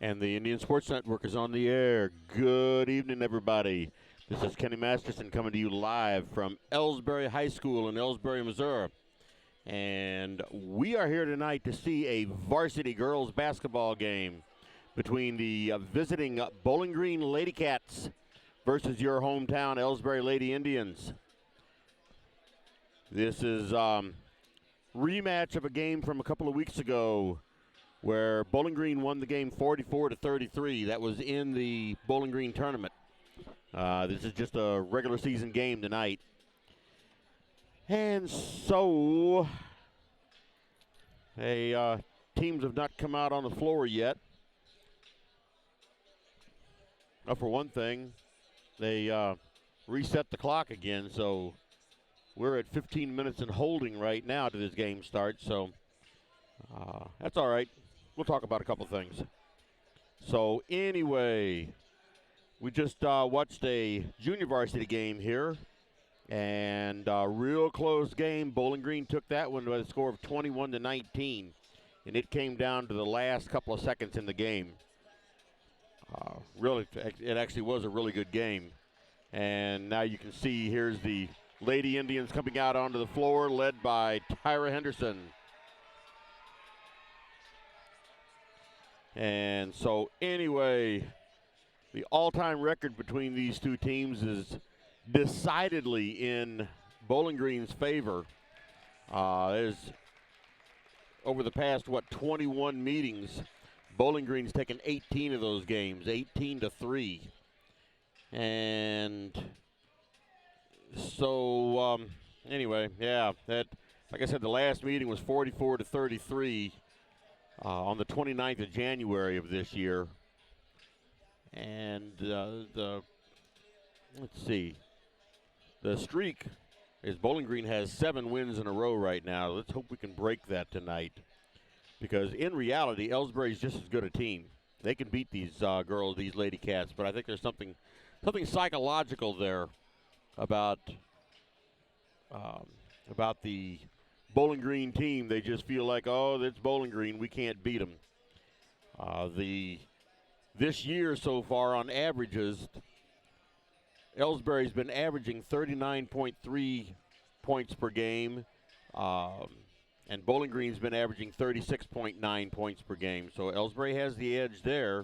And the Indian Sports Network is on the air. Good evening, everybody. This is Kenny Masterson coming to you live from Elsberry High School in Elsberry, Missouri. And we are here tonight to see a varsity girls basketball game between the visiting Bowling Green LadyCats versus your hometown Elsberry Lady Indians. This is rematch of a game from a couple of weeks ago where Bowling Green won the game 44-33. That was in the Bowling Green tournament. This is just a regular season game tonight. And so, teams have not come out on the floor yet. For one thing, they reset the clock again, so we're at 15 minutes and holding right now to this game start, so that's all right. We'll talk about a couple things. So anyway, we just watched a junior varsity game here, and a real close game. Bowling Green took that one by a score of 21-19, and it came down to the last couple of seconds in the game. Really, it actually was a really good game. And now you can see here's the Lady Indians coming out onto the floor, led by Tyra Henderson. And so anyway, the all-time record between these two teams is decidedly in Bowling Green's favor. There's over the past, 21 meetings, Bowling Green's taken 18 of those games, 18-3. And so anyway, yeah, that, like I said, the last meeting was 44-33. On the 29th of January of this year. And let's see, the streak is Bowling Green has 7 wins in a row right now. Let's hope we can break that tonight, because in reality, Elsberry is just as good a team. They can beat these girls, these LadyCats, but I think there's something psychological there about the Bowling Green team. They just feel like, oh, that's Bowling Green, we can't beat them. This year so far on averages, Elsberry's been averaging 39.3 points per game, and Bowling Green's been averaging 36.9 points per game. So Elsberry has the edge there.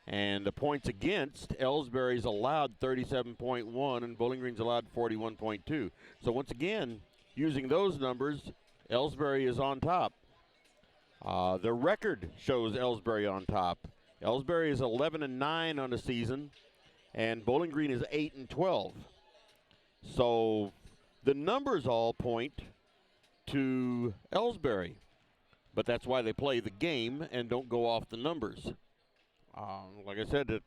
And the points against, Elsberry's allowed 37.1 and Bowling Green's allowed 41.2. So once again, using those numbers, Elsberry is on top. The record shows Elsberry on top. Elsberry is 11-9 on the season, and Bowling Green is 8-12. So the numbers all point to Elsberry, but that's why they play the game and don't go off the numbers. Like I said, the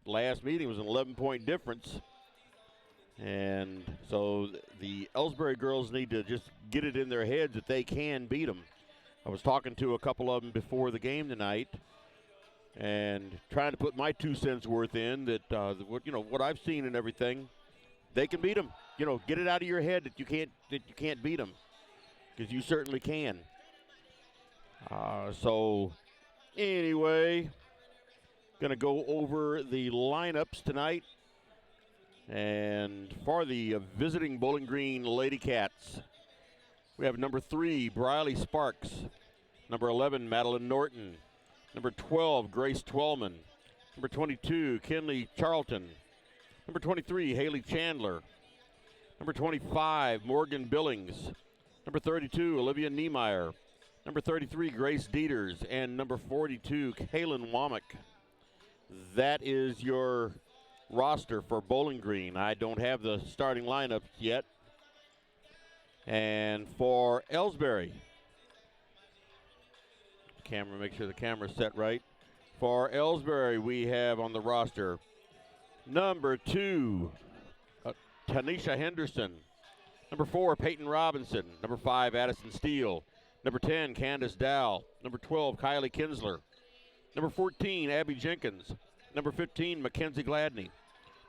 last meeting was an 11-point difference. And so the Elsberry girls need to just get it in their heads that they can beat them. I was talking to a couple of them before the game tonight and trying to put my 2 cents worth in that, what I've seen and everything, they can beat them. Get it out of your head that you can't beat them, because you certainly can. So anyway, going to go over the lineups tonight. And for the visiting Bowling Green LadyCats, we have number 3, Briley Sparks. Number 11, Madeline Norton. Number 12, Grace Twellman. Number 22, Kinley Charlton. Number 23, Haley Chandler. Number 25, Morgan Billings. Number 32, Olivia Niemeyer. Number 33, Grace Dieters. And number 42, Kaylin Womack. That is your roster for Bowling Green. I don't have the starting lineup yet. And for Elsberry, make sure the camera's set right. For Elsberry, we have on the roster number 2, Tanisha Henderson. Number 4, Peyton Robinson. Number 5, Addison Steele. Number 10, Candace Dow. Number 12, Kylie Kinsler. Number 14, Abby Jenkins. Number 15, Mackenzie Gladney.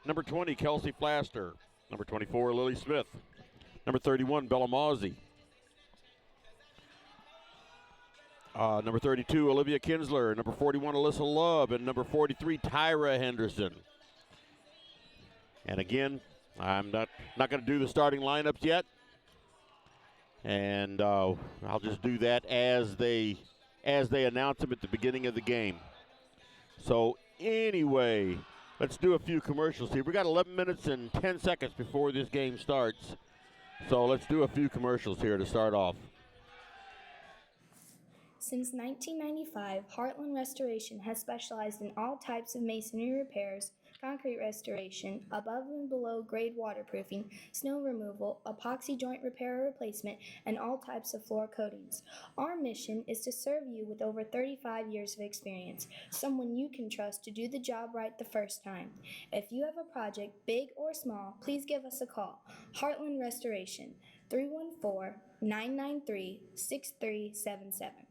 Number 20, Kelsey Flaster. Number 24, Lily Smith. Number 31, Bella Mozzie. Number 32, Olivia Kinsler. Number 41, Alyssa Love. And number 43, Tyra Henderson. And again, I'm not going to do the starting lineups yet. And I'll just do that as they announce them at the beginning of the game. So anyway, let's do a few commercials here. We got 11 minutes and 10 seconds before this game starts. So let's do a few commercials here to start off. Since 1995, Heartland Restoration has specialized in all types of masonry repairs, concrete restoration, above and below grade waterproofing, snow removal, epoxy joint repair or replacement, and all types of floor coatings. Our mission is to serve you with over 35 years of experience, someone you can trust to do the job right the first time. If you have a project, big or small, please give us a call. Heartland Restoration, 314-993-6377.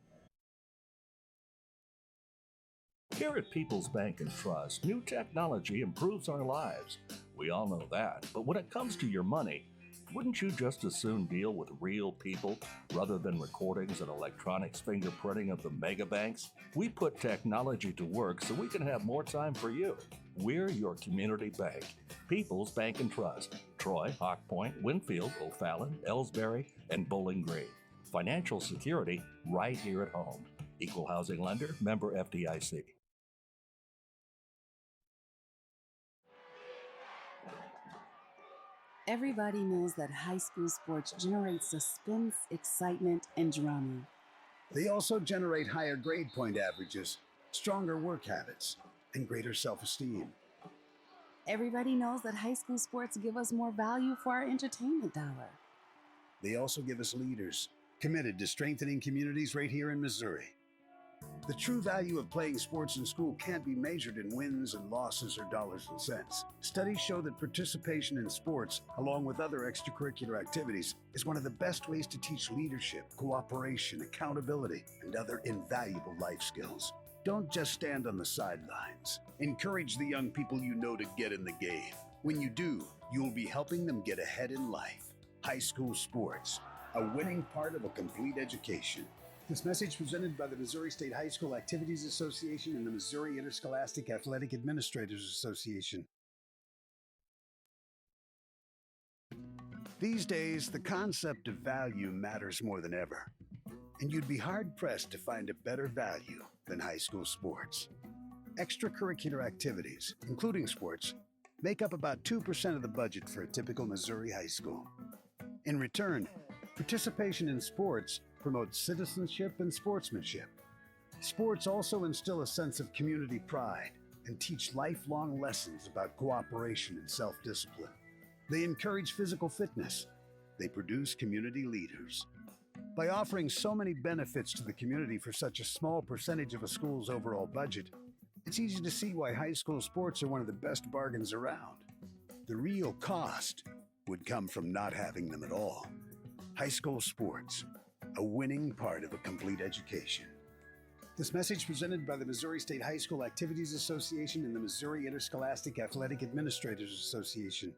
Here at People's Bank and Trust, new technology improves our lives. We all know that, but when it comes to your money, wouldn't you just as soon deal with real people rather than recordings and electronics fingerprinting of the mega banks? We put technology to work so we can have more time for you. We're your community bank. People's Bank and Trust. Troy, Hawk Point, Winfield, O'Fallon, Elsberry, and Bowling Green. Financial security right here at home. Equal housing lender, member FDIC. Everybody knows that high school sports generate suspense, excitement, and drama. They also generate higher grade point averages, stronger work habits, and greater self-esteem. Everybody knows that high school sports give us more value for our entertainment dollar. They also give us leaders committed to strengthening communities right here in Missouri. The true value of playing sports in school can't be measured in wins and losses or dollars and cents. Studies show that participation in sports, along with other extracurricular activities, is one of the best ways to teach leadership, cooperation, accountability, and other invaluable life skills. Don't just stand on the sidelines. Encourage the young people you know to get in the game. When you do, you'll be helping them get ahead in life. High school sports, a winning part of a complete education. This message presented by the Missouri State High School Activities Association and the Missouri Interscholastic Athletic Administrators Association. These days, the concept of value matters more than ever, and you'd be hard-pressed to find a better value than high school sports. Extracurricular activities, including sports, make up about 2% of the budget for a typical Missouri high school. In return, participation in sports promotes citizenship and sportsmanship. Sports also instill a sense of community pride and teach lifelong lessons about cooperation and self-discipline. They encourage physical fitness. They produce community leaders. By offering so many benefits to the community for such a small percentage of a school's overall budget, it's easy to see why high school sports are one of the best bargains around. The real cost would come from not having them at all. High school sports, a winning part of a complete education. This message presented by the Missouri State High School Activities Association and the Missouri Interscholastic Athletic Administrators Association.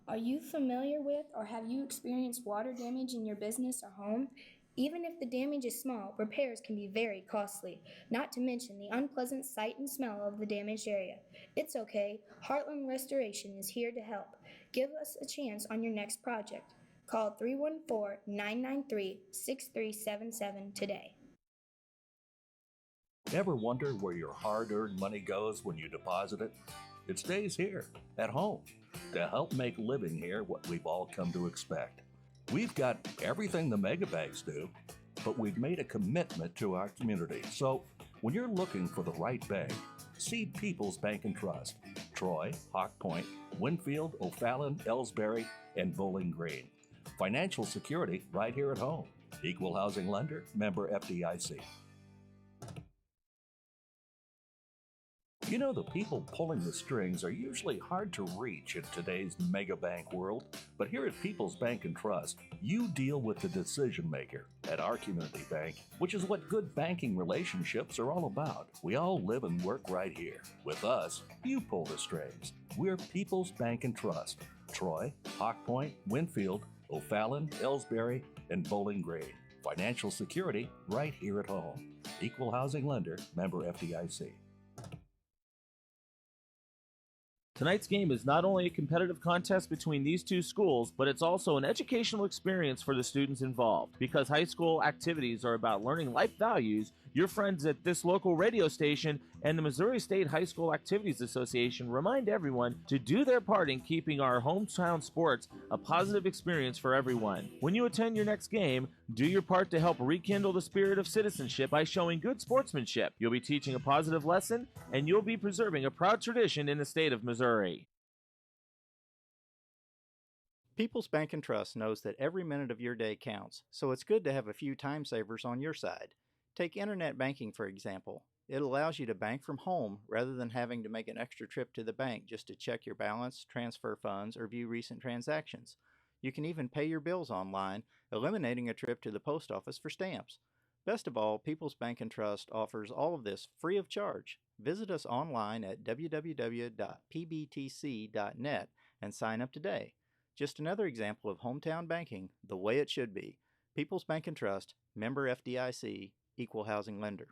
Are you familiar with or have you experienced water damage in your business or home? Even if the damage is small, repairs can be very costly, not to mention the unpleasant sight and smell of the damaged area. It's okay, Heartland Restoration is here to help. Give us a chance on your next project. Call 314-993-6377 today. Ever wonder where your hard-earned money goes when you deposit it? It stays here, at home, to help make living here what we've all come to expect. We've got everything the mega banks do, but we've made a commitment to our community. So when you're looking for the right bank, see People's Bank and Trust. Troy, Hawk Point, Winfield, O'Fallon, Elsberry, and Bowling Green. Financial security right here at home. Equal housing lender, member FDIC. You know, the people pulling the strings are usually hard to reach in today's mega bank world, but here at People's Bank and Trust, you deal with the decision maker at our community bank, which is what good banking relationships are all about. We all live and work right here. With us, you pull the strings. We're People's Bank and Trust. Troy, Hawk Point, Winfield, O'Fallon, Elsberry, and Bowling Green. Financial security right here at home. Equal housing lender, member FDIC. Tonight's game is not only a competitive contest between these two schools, but it's also an educational experience for the students involved. Because high school activities are about learning life values, your friends at this local radio station and the Missouri State High School Activities Association remind everyone to do their part in keeping our hometown sports a positive experience for everyone. When you attend your next game, do your part to help rekindle the spirit of citizenship by showing good sportsmanship. You'll be teaching a positive lesson, and you'll be preserving a proud tradition in the state of Missouri. People's Bank and Trust knows that every minute of your day counts, so it's good to have a few time savers on your side. Take internet banking, for example. It allows you to bank from home rather than having to make an extra trip to the bank just to check your balance, transfer funds, or view recent transactions. You can even pay your bills online, eliminating a trip to the post office for stamps. Best of all, People's Bank and Trust offers all of this free of charge. Visit us online at www.pbtc.net and sign up today. Just another example of hometown banking the way it should be. People's Bank and Trust, member FDIC, equal housing lender.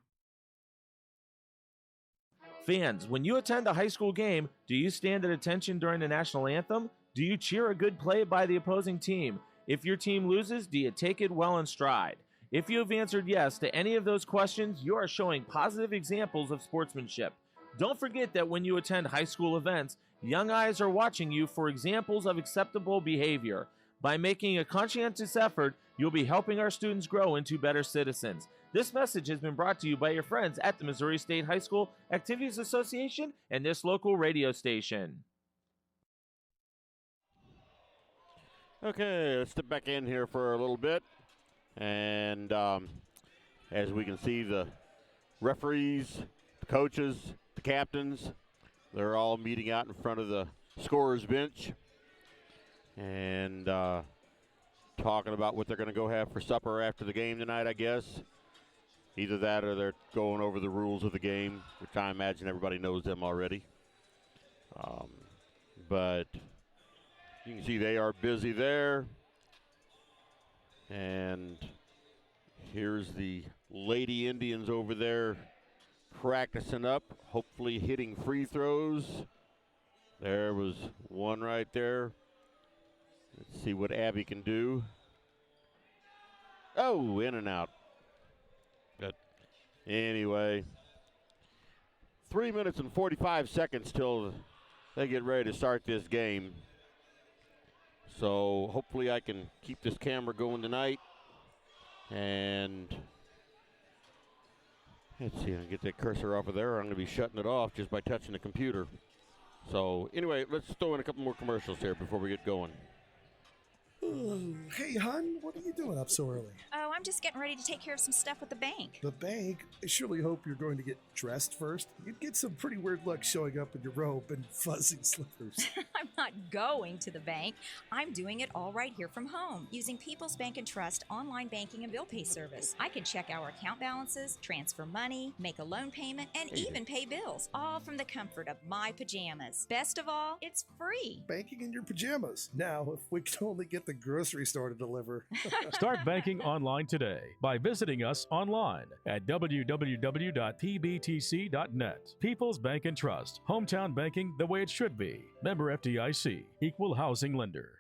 Fans, when you attend a high school game, do you stand at attention during the national anthem? Do you cheer a good play by the opposing team? If your team loses, do you take it well in stride? If you have answered yes to any of those questions, you are showing positive examples of sportsmanship. Don't forget that when you attend high school events, young eyes are watching you for examples of acceptable behavior. By making a conscientious effort, you'll be helping our students grow into better citizens. This message has been brought to you by your friends at the Missouri State High School Activities Association and this local radio station. Okay, let's step back in here for a little bit. And as we can see, the referees, the coaches, the captains, they're all meeting out in front of the scorer's bench and talking about what they're going to go have for supper after the game tonight, I guess. Either that or they're going over the rules of the game, which I imagine everybody knows them already. But you can see they are busy there. And here's the Lady Indians over there practicing up, hopefully hitting free throws. There was one right there. Let's see what Abby can do. Oh, in and out. But anyway, 3 minutes and 45 seconds till they get ready to start this game. So hopefully I can keep this camera going tonight. And let's see, I can get that cursor off of there. I'm going to be shutting it off just by touching the computer. So anyway, let's throw in a couple more commercials here before we get going. Hey, hon, what are you doing up so early? Oh, I'm just getting ready to take care of some stuff with the bank. The bank? I surely hope you're going to get dressed first. You'd get some pretty weird luck showing up in your robe and fuzzy slippers. I'm not going to the bank. I'm doing it all right here from home, using People's Bank and Trust online banking and bill pay service. I can check our account balances, transfer money, make a loan payment, and even pay bills, all from the comfort of my pajamas. Best of all, it's free. Banking in your pajamas. Now, if we could only get the grocery store to deliver. Start banking online today by visiting us online at www.pbtc.net. People's Bank and Trust. Hometown banking the way it should be. Member FDIC. Equal housing lender.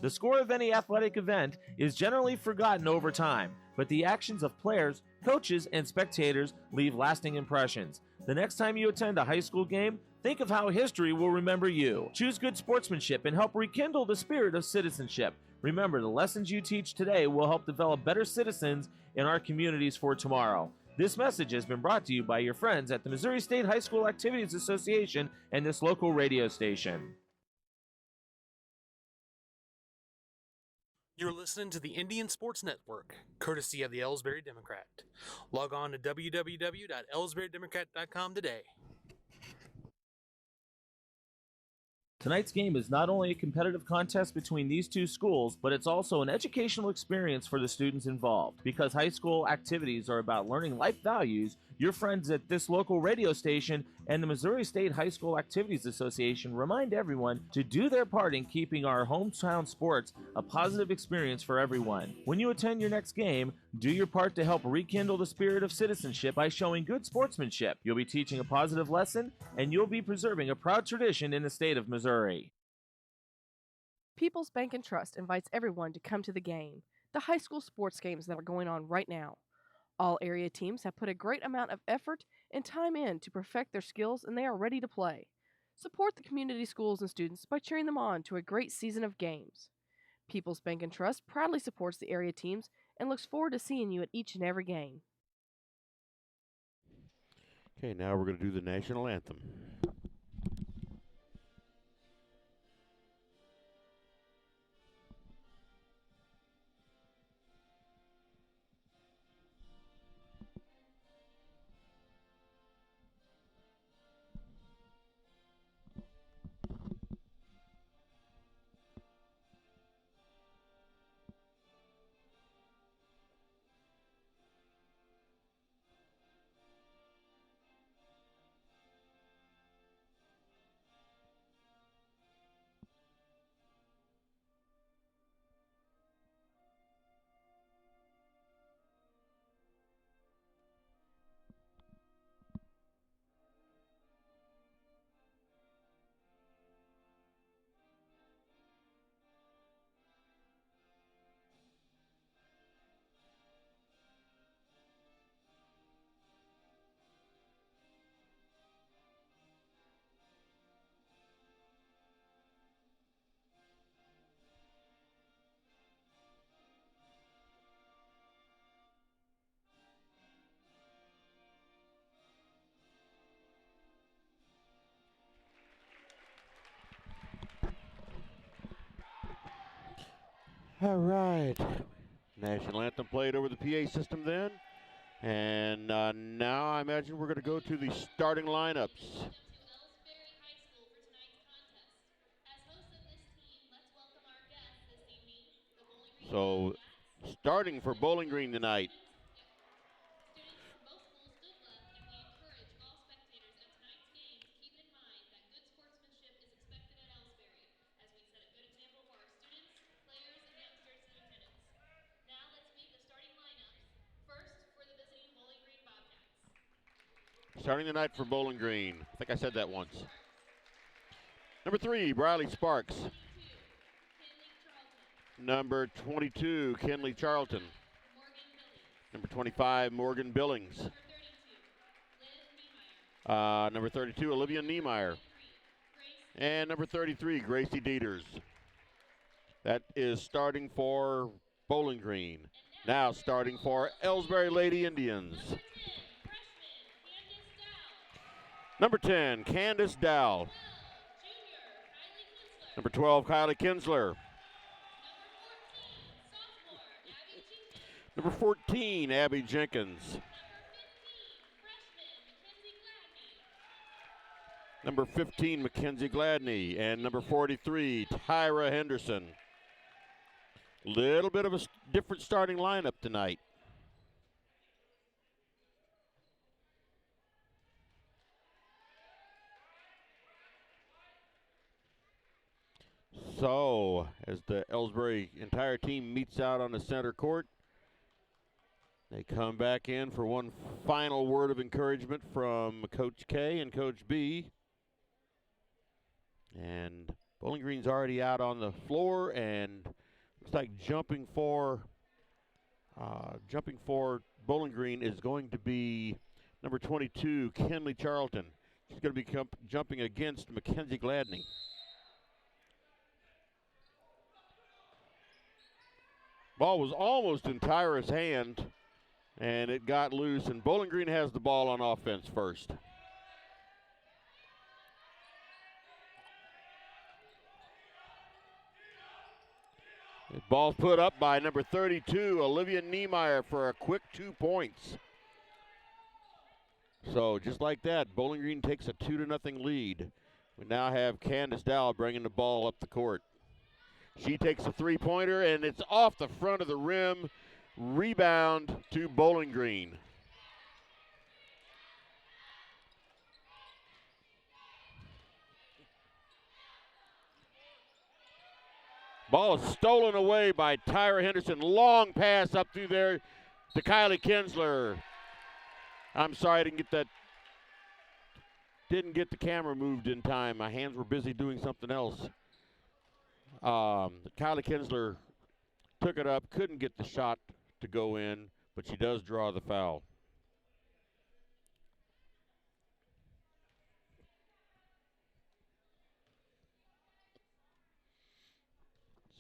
The score of any athletic event is generally forgotten over time, but the actions of players, coaches, and spectators leave lasting impressions. The next time you attend a high school game, think of how history will remember you. Choose good sportsmanship and help rekindle the spirit of citizenship. Remember, the lessons you teach today will help develop better citizens in our communities for tomorrow. This message has been brought to you by your friends at the Missouri State High School Activities Association and this local radio station. You're listening to the Indian Sports Network, courtesy of the Elsberry Democrat. Log on to www.elsberrydemocrat.com today. Tonight's game is not only a competitive contest between these two schools, but it's also an educational experience for the students involved. Because high school activities are about learning life values, your friends at this local radio station and the Missouri State High School Activities Association remind everyone to do their part in keeping our hometown sports a positive experience for everyone. When you attend your next game, do your part to help rekindle the spirit of citizenship by showing good sportsmanship. You'll be teaching a positive lesson, and you'll be preserving a proud tradition in the state of Missouri. People's Bank and Trust invites everyone to come to the game, the high school sports games that are going on right now. All area teams have put a great amount of effort and time in to perfect their skills, and they are ready to play. Support the community schools and students by cheering them on to a great season of games. People's Bank and Trust proudly supports the area teams and looks forward to seeing you at each and every game. Okay, now we're going to do the national anthem. All right. National anthem played over the PA system then. And now I imagine we're going to go to the starting lineups. So, starting for Bowling Green tonight. Starting the night for Bowling Green. I think I said that once. Number 3, Briley Sparks. Number 22, Kenley Charlton. Number 25, Morgan Billings. Number 32, Olivia Niemeyer. And number 33, Gracie Dieters. That is starting for Bowling Green. Now starting for Elsberry Lady Indians. Number 10, Candace Dow. Number 12, Kylie Kinsler. Number 14, Abby Jenkins. Number 15, Mackenzie Gladney. And number 43, Tyra Henderson. Little bit of a different starting lineup tonight. So, as the Elsberry entire team meets out on the center court, they come back in for one final word of encouragement from Coach K and Coach B. And Bowling Green's already out on the floor, and looks like jumping for Bowling Green is going to be number 22, Kenley Charlton. She's going to be jumping against Mackenzie Gladney. Ball was almost in Tyra's hand, and it got loose, and Bowling Green has the ball on offense first. The ball put up by number 32, Olivia Niemeyer, for a quick 2 points. So just like that, Bowling Green takes a 2-0 lead. We now have Candace Dow bringing the ball up the court. She takes a three-pointer, and it's off the front of the rim. Rebound to Bowling Green. Ball is stolen away by Tyra Henderson. Long pass up through there to Kylie Kinsler. I'm sorry, I didn't get that. Didn't get the camera moved in time. My hands were busy doing something else. Kylie Kinsler took it up, couldn't get the shot to go in, but she does draw the foul.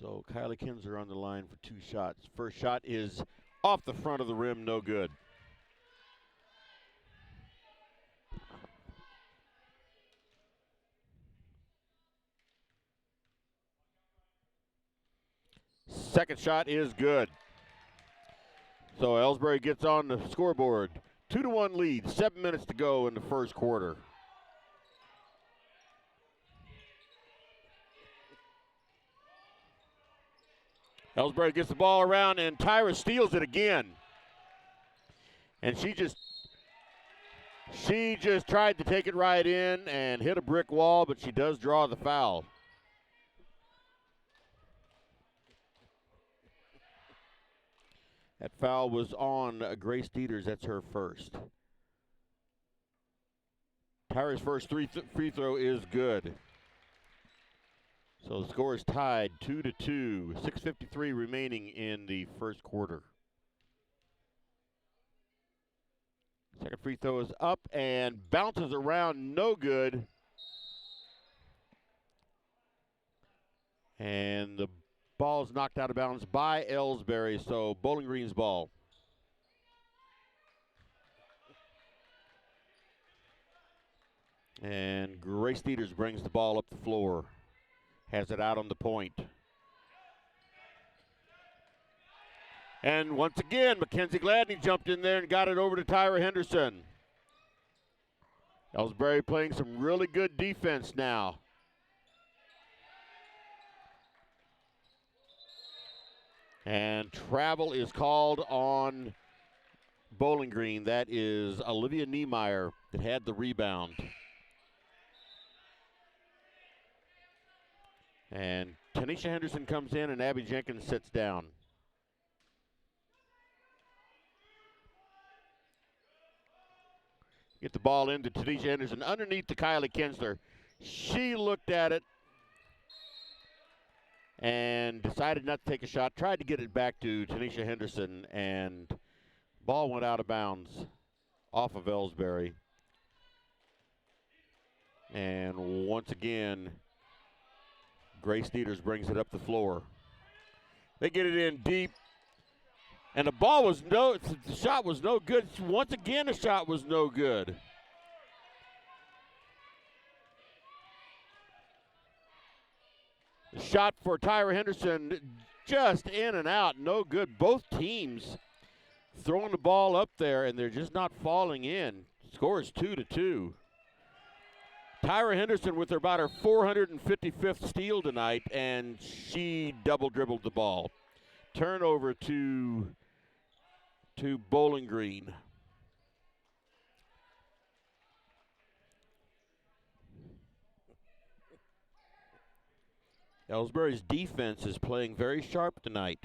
So Kylie Kinsler on the line for 2 shots. First shot is off the front of the rim, no good. Second shot is good. So Elsberry gets on the scoreboard. 2-1 lead, 7 minutes to go in the first quarter. Elsberry gets the ball around, and Tyra steals it again. And she just tried to take it right in and hit a brick wall, but she does draw the foul. That foul was on Grace Dieters. That's her first. Tyra's first free throw is good. So the score is tied 2-2. 6:53 remaining in the first quarter. Second free throw is up and bounces around, no good. And the ball is knocked out of bounds by Elsberry, so Bowling Green's ball. And Grace Dieters brings the ball up the floor. Has it out on the point. And once again, Mackenzie Gladney jumped in there and got it over to Tyra Henderson. Elsberry playing some really good defense now. And travel is called on Bowling Green. That is Olivia Niemeyer that had the rebound. And Tanisha Henderson comes in and Abby Jenkins sits down. Get the ball into Tanisha Henderson underneath to Kylie Kinsler. She looked at it and decided not to take a shot, tried to get it back to Tanisha Henderson, and ball went out of bounds off of Elsberry. And once again, Grace Dieters brings it up the floor. They get it in deep, and the shot was no good. Once again, the shot was no good. The shot for Tyra Henderson just in and out, no good. Both teams throwing the ball up there, and they're just not falling in. Score is 2-2. Tyra Henderson with about her 455th steal tonight, and she double dribbled the ball. Turnover to Bowling Green. Elsberry's defense is playing very sharp tonight.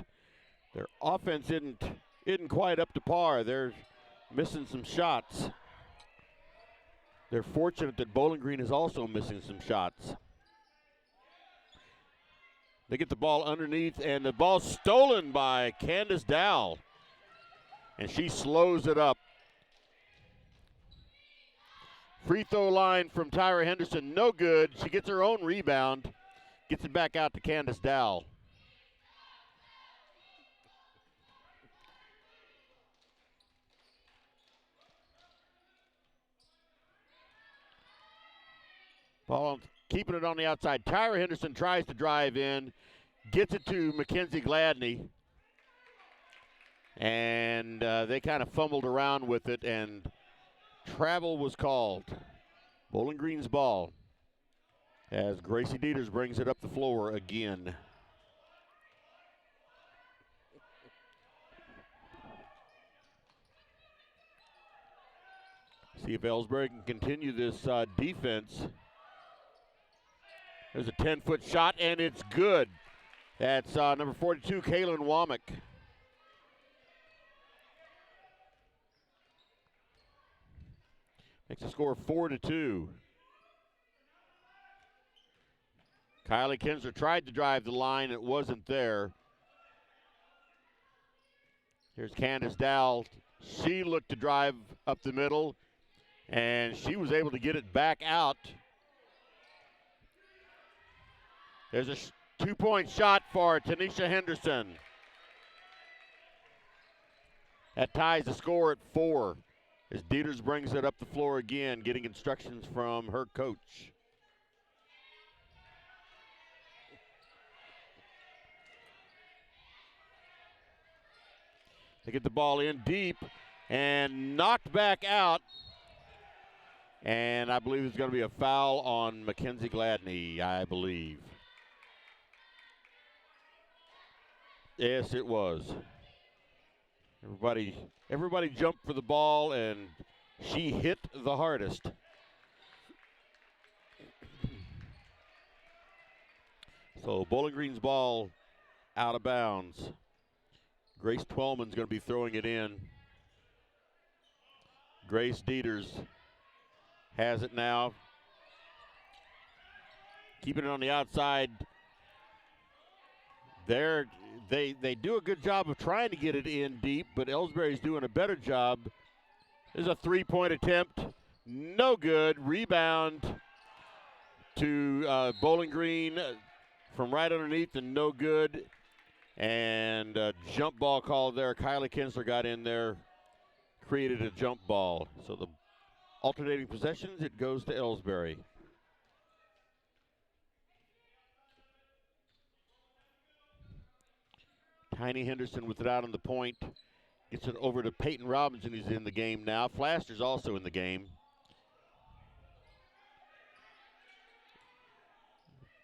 Their offense isn't quite up to par. They're missing some shots. They're fortunate that Bowling Green is also missing some shots. They get the ball underneath, and the ball's stolen by Candace Dow. And she slows it up. Free throw line from Tyra Henderson, no good. She gets her own rebound. Gets it back out to Candace Dow. Ball keeping it on the outside. Tyra Henderson tries to drive in. Gets it to Mackenzie Gladney. And they kind of fumbled around with it, and travel was called. Bowling Green's ball. as Gracie Dieters brings it up the floor again. See if Elsberry can continue this defense. There's a 10-foot shot, and it's good. That's number 42, Kaylin Womack. Makes the score 4-2. Kylie Kinsler tried to drive the line. It wasn't there. Here's Candace Dowell. She looked to drive up the middle, and she was able to get it back out. There's a 2-point shot for Tanisha Henderson. That ties the score at 4 as Dieters brings it up the floor again, getting instructions from her coach. They get the ball in deep and knocked back out. And I believe there's going to be a foul on Mackenzie Gladney, I believe. Yes, it was. Everybody jumped for the ball, and she hit the hardest. So Bowling Green's ball out of bounds. Grace Twellman's going to be throwing it in. Grace Dieters has it now. Keeping it on the outside. They do a good job of trying to get it in deep, but Elsberry's doing a better job. There's a 3-point attempt. No good. Rebound to Bowling Green from right underneath and no good. And a jump ball call there. Kylie Kinsler got in there, created a jump ball. So the alternating possessions, it goes to Elsberry. Tiny Henderson with it out on the point. Gets it over to Peyton Robinson, who's in the game now. Flaster's also in the game.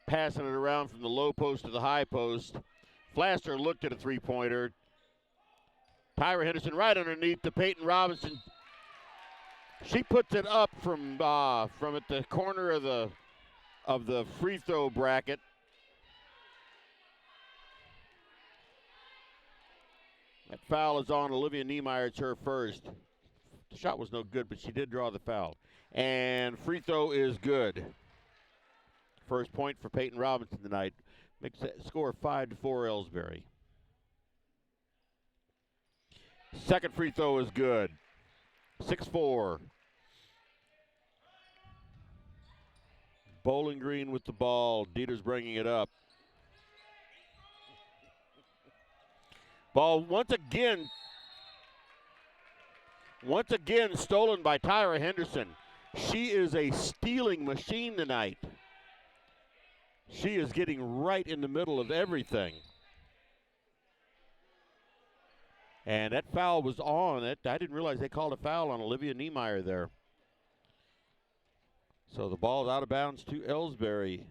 Passing it around from the low post to the high post. Flaster looked at a three-pointer. Tyra Henderson right underneath to Peyton Robinson. She puts it up from at the corner of the free throw bracket. That foul is on Olivia Niemeyer. It's her first. The shot was no good, but she did draw the foul. And free throw is good. First point for Peyton Robinson tonight. Makes that score 5-4 Elsberry. Second free throw is good. 6-4. Bowling Green with the ball. Dieters bringing it up. Ball once again stolen by Tyra Henderson. She is a stealing machine tonight. She is getting right in the middle of everything. And that foul was on it. I didn't realize they called a foul on Olivia Niemeyer there. So the ball's out of bounds to Elsberry.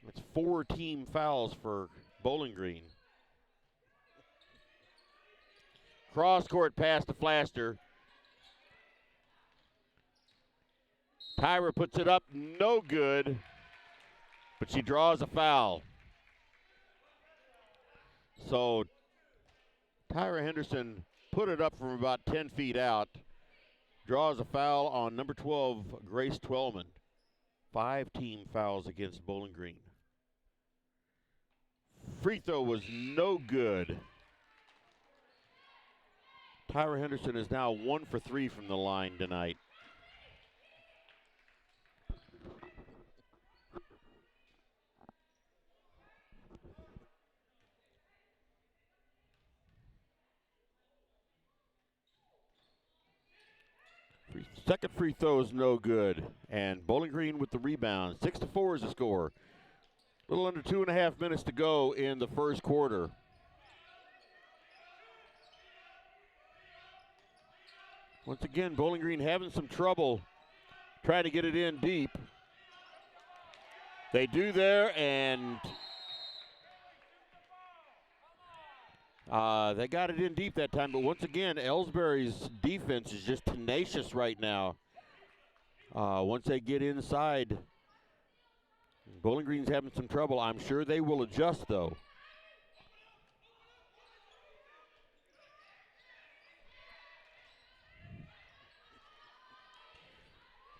It's 4 team fouls for Bowling Green. Cross-court pass to Flaster. Tyra puts it up, no good, but she draws a foul. So Tyra Henderson put it up from about 10 feet out, draws a foul on number 12, Grace Twellman. 5 team fouls against Bowling Green. Free throw was no good. Tyra Henderson is now 1 for 3 from the line tonight. Second free throw is no good. And Bowling Green with the rebound. 6-4 is the score. A little under 2.5 minutes to go in the first quarter. Once again, Bowling Green having some trouble trying to get it in deep. They do there, and they got it in deep that time. But once again, Elsberry's defense is just tenacious right now. Once they get inside, Bowling Green's having some trouble. I'm sure they will adjust, though.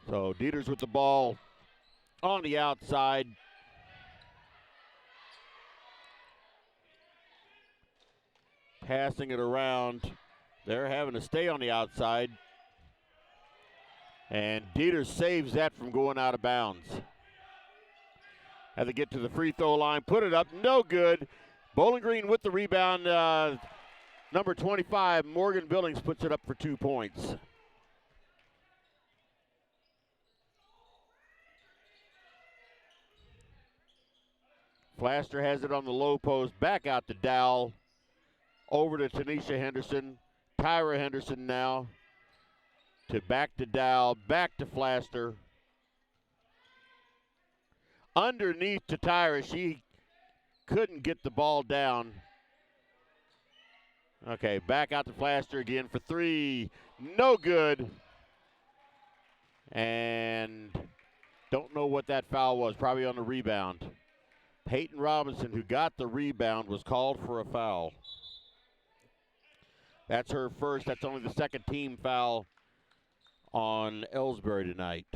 So Dieters with the ball on the outside. Passing it around. They're having to stay on the outside. And Dieters saves that from going out of bounds. Had to get to the free throw line, put it up, no good. Bowling Green with the rebound. Number 25, Morgan Billings, puts it up for 2 points. Flaster has it on the low post, back out to Dowell. Over to Tanisha Henderson. Tyra Henderson now. Back to Dowell, back to Flaster. Underneath to Tyra, she couldn't get the ball down. Okay, back out to Flaster again for 3. No good. And don't know what that foul was, probably on the rebound. Peyton Robinson, who got the rebound, was called for a foul. That's her first. That's only the second team foul on Elsberry tonight.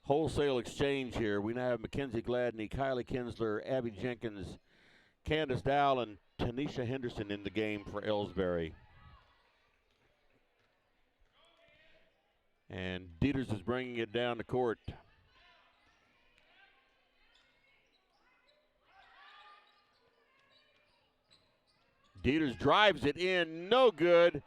Wholesale exchange here. We now have Mackenzie Gladney, Kylie Kinsler, Abby Jenkins, Candace Dowell, and Tanisha Henderson in the game for Elsberry. And Dieters is bringing it down the court. Dieters drives it in, no good.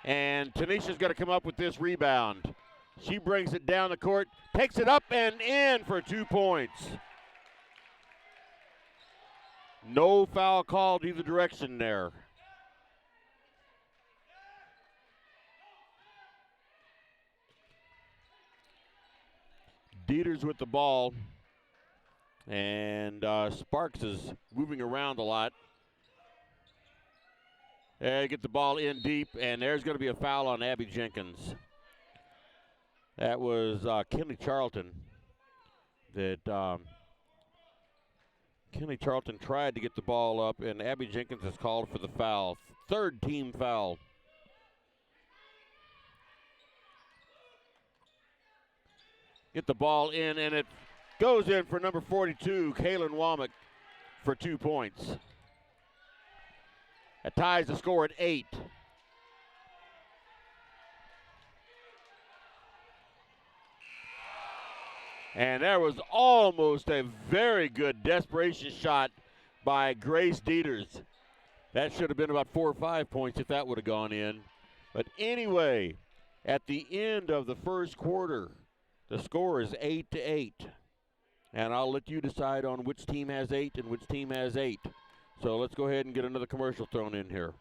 And Tanisha's going to come up with this rebound. She brings it down the court, takes it up and in for 2 points. No foul called either direction there. Dieters with the ball. And Sparks is moving around a lot. They get the ball in deep, and there's going to be a foul on Abby Jenkins. That was Kinley Charlton. Kinley Charlton tried to get the ball up, and Abby Jenkins is called for the foul. Third team foul. Get the ball in, and it goes in for number 42, Kaylin Womack, for 2 points. That ties the score at 8. And there was almost a very good desperation shot by Grace Dieters. That should have been about 4 or 5 points if that would have gone in. But anyway, at the end of the first quarter, the score is 8-8. And I'll let you decide on which team has 8 and which team has 8. So let's go ahead and get another commercial thrown in here.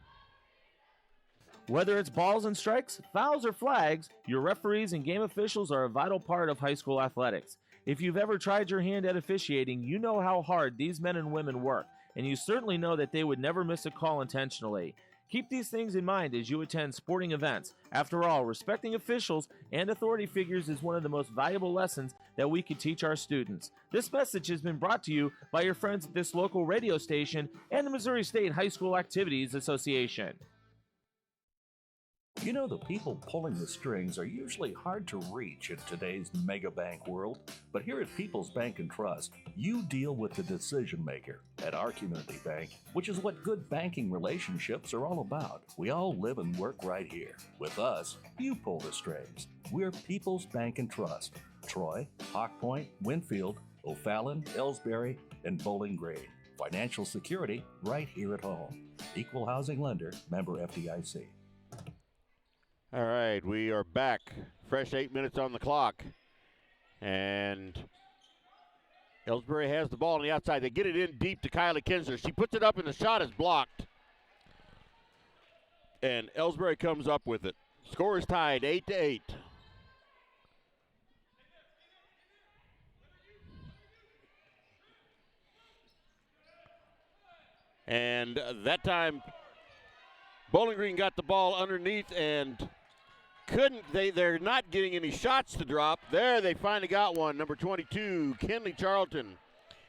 Whether it's balls and strikes, fouls, or flags, your referees and game officials are a vital part of high school athletics. If you've ever tried your hand at officiating, you know how hard these men and women work, and you certainly know that they would never miss a call intentionally. Keep these things in mind as you attend sporting events. After all, respecting officials and authority figures is one of the most valuable lessons that we could teach our students. This message has been brought to you by your friends at this local radio station and the Missouri State High School Activities Association. You know, the people pulling the strings are usually hard to reach in today's mega bank world, but here at People's Bank and Trust, you deal with the decision maker. At our community bank, which is what good banking relationships are all about, we all live and work right here. With us, you pull the strings. We're People's Bank and Trust. Troy, Hawk Point, Winfield, O'Fallon, Elsberry, and Bowling Green. Financial security right here at home. Equal housing lender, member FDIC. All right, we are back. Fresh 8 minutes on the clock. And Elsberry has the ball on the outside. They get it in deep to Kylie Kinsler. She puts it up and the shot is blocked. And Elsberry comes up with it. Score is tied 8-8. And that time, Bowling Green got the ball underneath and they're not getting any shots to drop. There, they finally got one. Number 22, Kinley Charlton.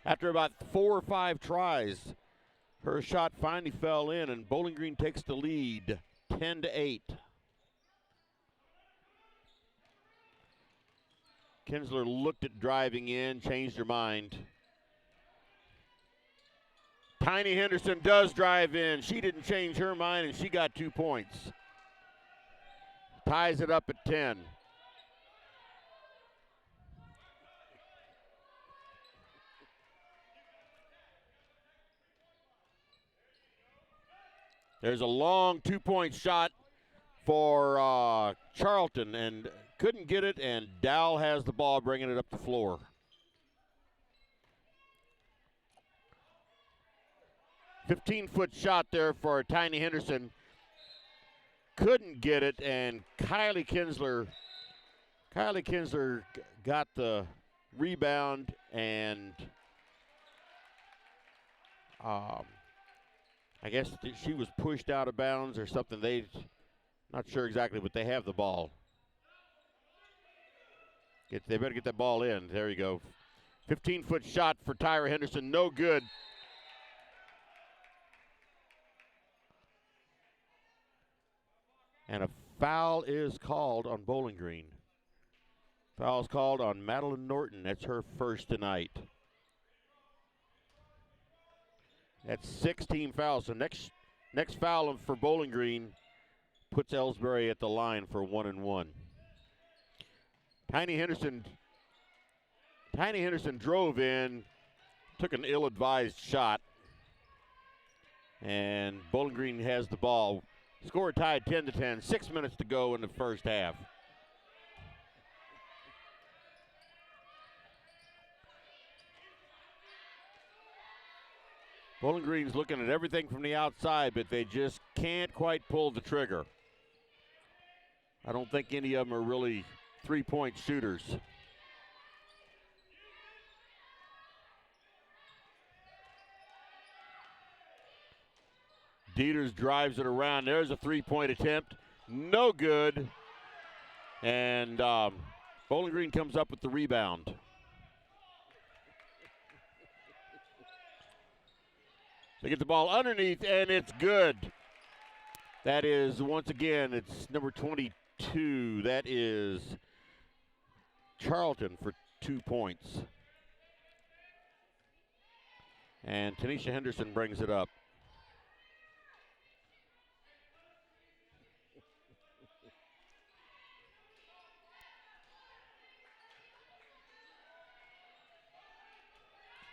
After about 4 or 5 tries, her shot finally fell in, and Bowling Green takes the lead, 10-8. Kinsler looked at driving in, changed her mind. Tiny Henderson does drive in. She didn't change her mind, and she got 2 points. Ties it up at 10. There's a long 2-point shot for Charlton, and couldn't get it, and Dowell has the ball, bringing it up the floor. "15-foot shot there for Tiny Henderson. Couldn't get it, and Kylie Kinsler got the rebound, and I guess she was pushed out of bounds or something. Not sure exactly, but they have the ball. They better get that ball in. There you go. 15-foot shot for Tyra Henderson, no good. And a foul is called on Bowling Green. Foul is called on Madeline Norton. That's her first tonight. That's 16 fouls. So next foul for Bowling Green puts Elsberry at the line for 1-1. Tiny Henderson drove in, took an ill-advised shot, and Bowling Green has the ball. Score tied 10-10. 6 minutes to go in the first half. Bowling Green's looking at everything from the outside, but they just can't quite pull the trigger. I don't think any of them are really three-point shooters. Dieters drives it around. There's a three-point attempt. No good. And Bowling Green comes up with the rebound. They get the ball underneath, and it's good. That is, once again, it's number 22. That is Charlton for 2 points. And Tanisha Henderson brings it up.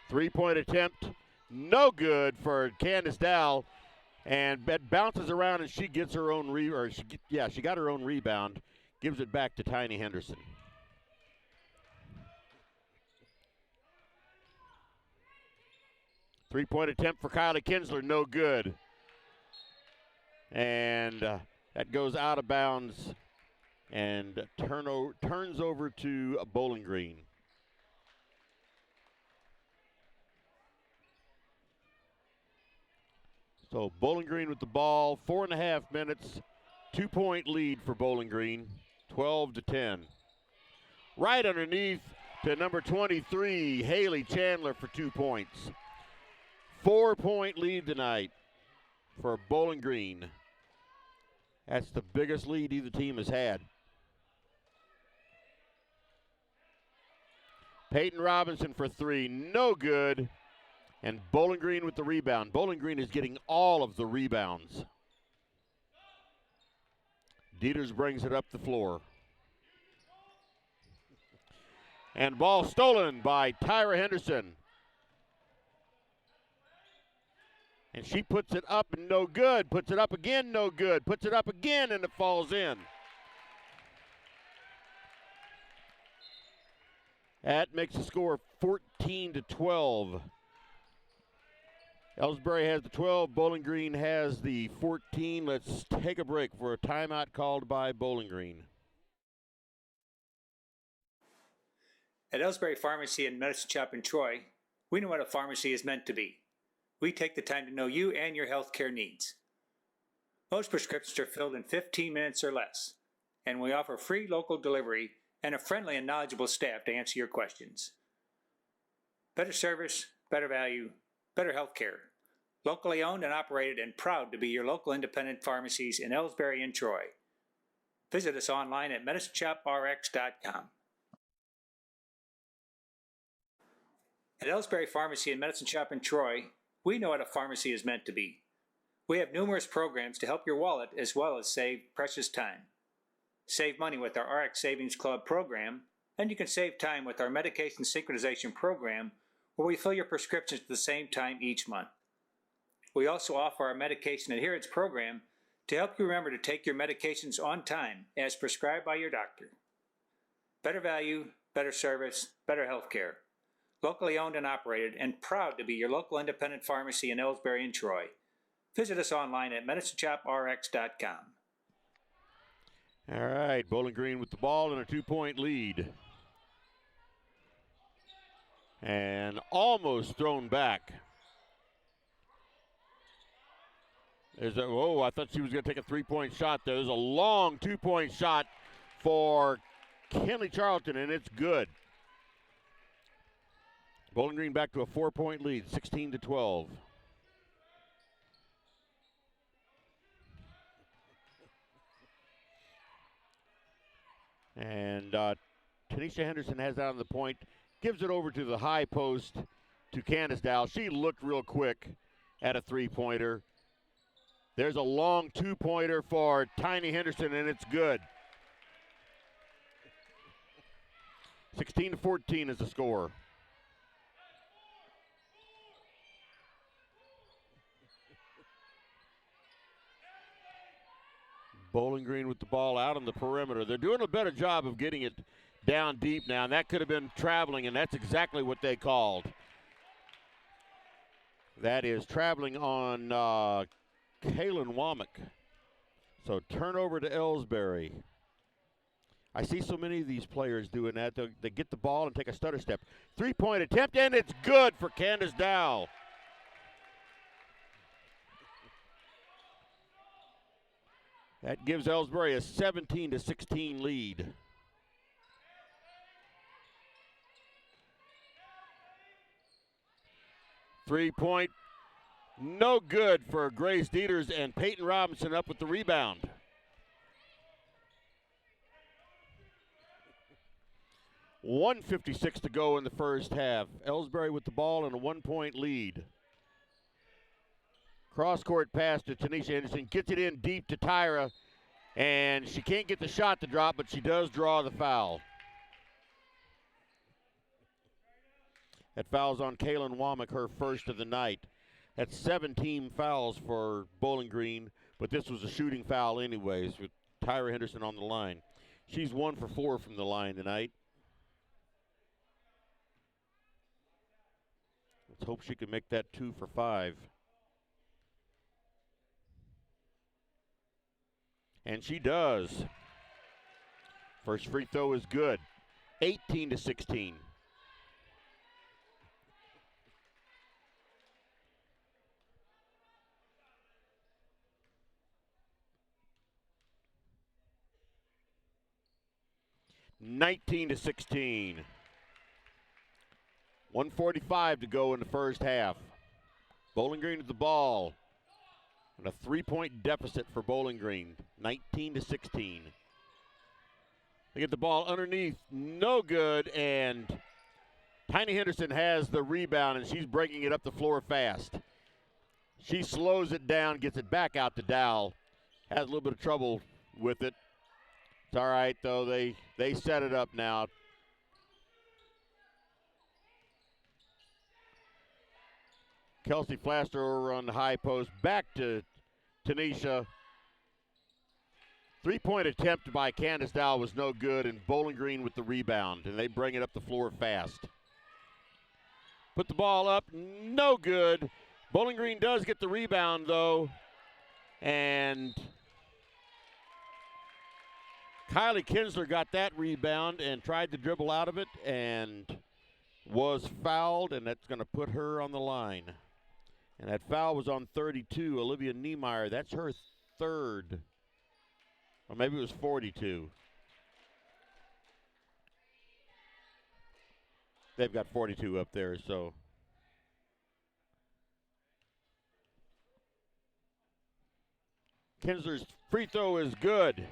Three-point attempt, no good for Candace Dowell, and it bounces around and she gets her own she got her own rebound, gives it back to Tiny Henderson. Three-point attempt for Kylie Kinsler, no good. And that goes out of bounds and turns over to Bowling Green. So Bowling Green with the ball, 4.5 minutes, 2-point lead for Bowling Green, 12-10. Right underneath to number 23, Haley Chandler for 2 points. 4-point lead tonight for Bowling Green. That's the biggest lead either team has had. Peyton Robinson for 3, no good. And Bowling Green with the rebound. Bowling Green is getting all of the rebounds. Dieters brings it up the floor. And ball stolen by Tyra Henderson. And she puts it up and no good. Puts it up again, no good. Puts it up again and it falls in. That makes the score 14-12. Elsberry has the 12, Bowling Green has the 14. Let's take a break for a timeout called by Bowling Green. At Elsberry Pharmacy and Medicine Shop in Troy, we know what a pharmacy is meant to be. we take the time to know you and your healthcare needs. Most prescriptions are filled in 15 minutes or less, and we offer free local delivery and a friendly and knowledgeable staff to answer your questions. Better service, better value, better healthcare. Locally owned and operated and proud to be your local independent pharmacies in Elsberry and Troy. Visit us online at medicineshoprx.com. At Elsberry Pharmacy and Medicine Shop in Troy, we know what a pharmacy is meant to be. We have numerous programs to help your wallet as well as save precious time. Save money with our RX Savings Club program, and you can save time with our medication synchronization program, where we fill your prescriptions at the same time each month. We also offer our medication adherence program to help you remember to take your medications on time as prescribed by your doctor. Better value, better service, better healthcare. Locally owned and operated and proud to be your local independent pharmacy in Elsberry and Troy. Visit us online at medicineshoprx.com. All right, Bowling Green with the ball and a 2-point lead. And almost thrown back. I thought she was going to take a 3-point shot there. There's a long 2-point shot for Kenley Charlton, and it's good. Bowling Green back to a 4-point lead, 16-12. And Tanisha Henderson has that on the point, gives it over to the high post to Candace Dow. She looked real quick at a 3-pointer. There's a long 2-pointer for Tiny Henderson, and it's good. 16-14 is the score. Bowling Green with the ball out on the perimeter. They're doing a better job of getting it down deep now, and that could have been traveling, and that's exactly what they called. That is traveling on Kaylin Womack. So turnover to Elsberry. I see so many of these players doing that. They get the ball and take a stutter step. 3-point attempt, and it's good for Candace Dow. That gives Elsberry a 17-16 lead. Three-point, no good for Grace Dieters, and Peyton Robinson up with the rebound. .156 to go in the first half. Elsberry with the ball and a 1-point lead. Cross-court pass to Tanisha Henderson, gets it in deep to Tyra, and she can't get the shot to drop, but she does draw the foul. That foul's on Kaylin Womack, her first of the night. That's 7 team fouls for Bowling Green, but this was a shooting foul anyways with Tyra Henderson on the line. She's 1 for 4 from the line tonight. Let's hope she can make that 2 for 5. And she does. First free throw is good. 18-16. (19-16). 1:45 to go in the first half. Bowling Green with the ball. And a 3-point deficit for Bowling Green, 19-16. They get the ball underneath, no good, and Tiny Henderson has the rebound, and she's breaking it up the floor fast. She slows it down, gets it back out to Dow. Has a little bit of trouble with it. It's all right, though. They set it up now. Kelsey Flaster over on the high post. Back to Tanisha. 3-point attempt by Candace Dow was no good, and Bowling Green with the rebound, and they bring it up the floor fast. Put the ball up, no good. Bowling Green does get the rebound, though, and Kylie Kinsler got that rebound and tried to dribble out of it and was fouled, and that's going to put her on the line. And that foul was on 32, Olivia Niemeyer. That's her third. Or maybe it was 42. They've got 42 up there, so. Kinsler's free throw is good.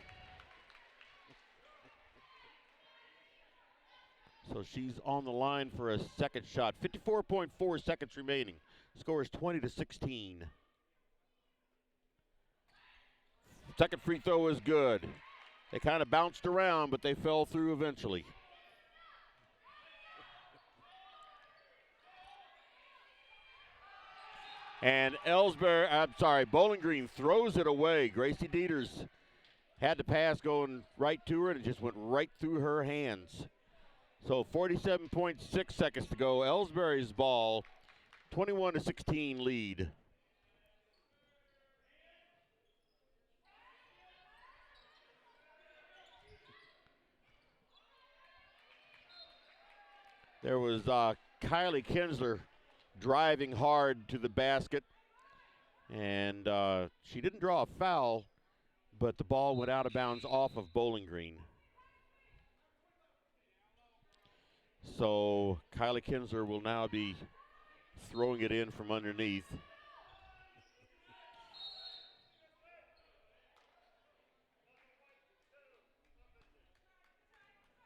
So she's on the line for a second shot. 54.4 seconds remaining. Score is 20-16. Second free throw is good. They kind of bounced around, but they fell through eventually. And Bowling Green throws it away. Gracie Dieters had the pass going right to her, and it just went right through her hands. So 47.6 seconds to go. Elsberry's ball, 21-16 lead. There was Kylie Kinsler driving hard to the basket, and she didn't draw a foul, but the ball went out of bounds off of Bowling Green. So Kylie Kinsler will now be throwing it in from underneath.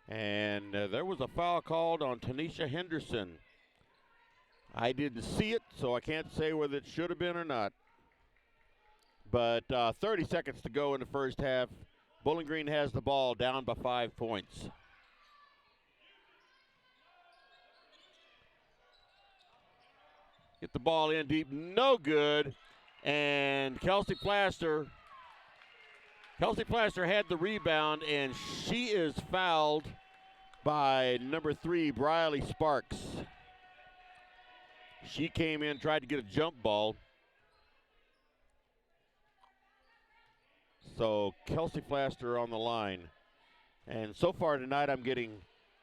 And there was a foul called on Tanisha Henderson. I didn't see it, so I can't say whether it should have been or not. But 30 seconds to go in the first half. Bowling Green has the ball, down by 5 points. Get the ball in deep, no good. And Kelsey Plaster had the rebound, and she is fouled by number 3, Briley Sparks. She came in, tried to get a jump ball. So Kelsey Plaster on the line. And so far tonight I'm getting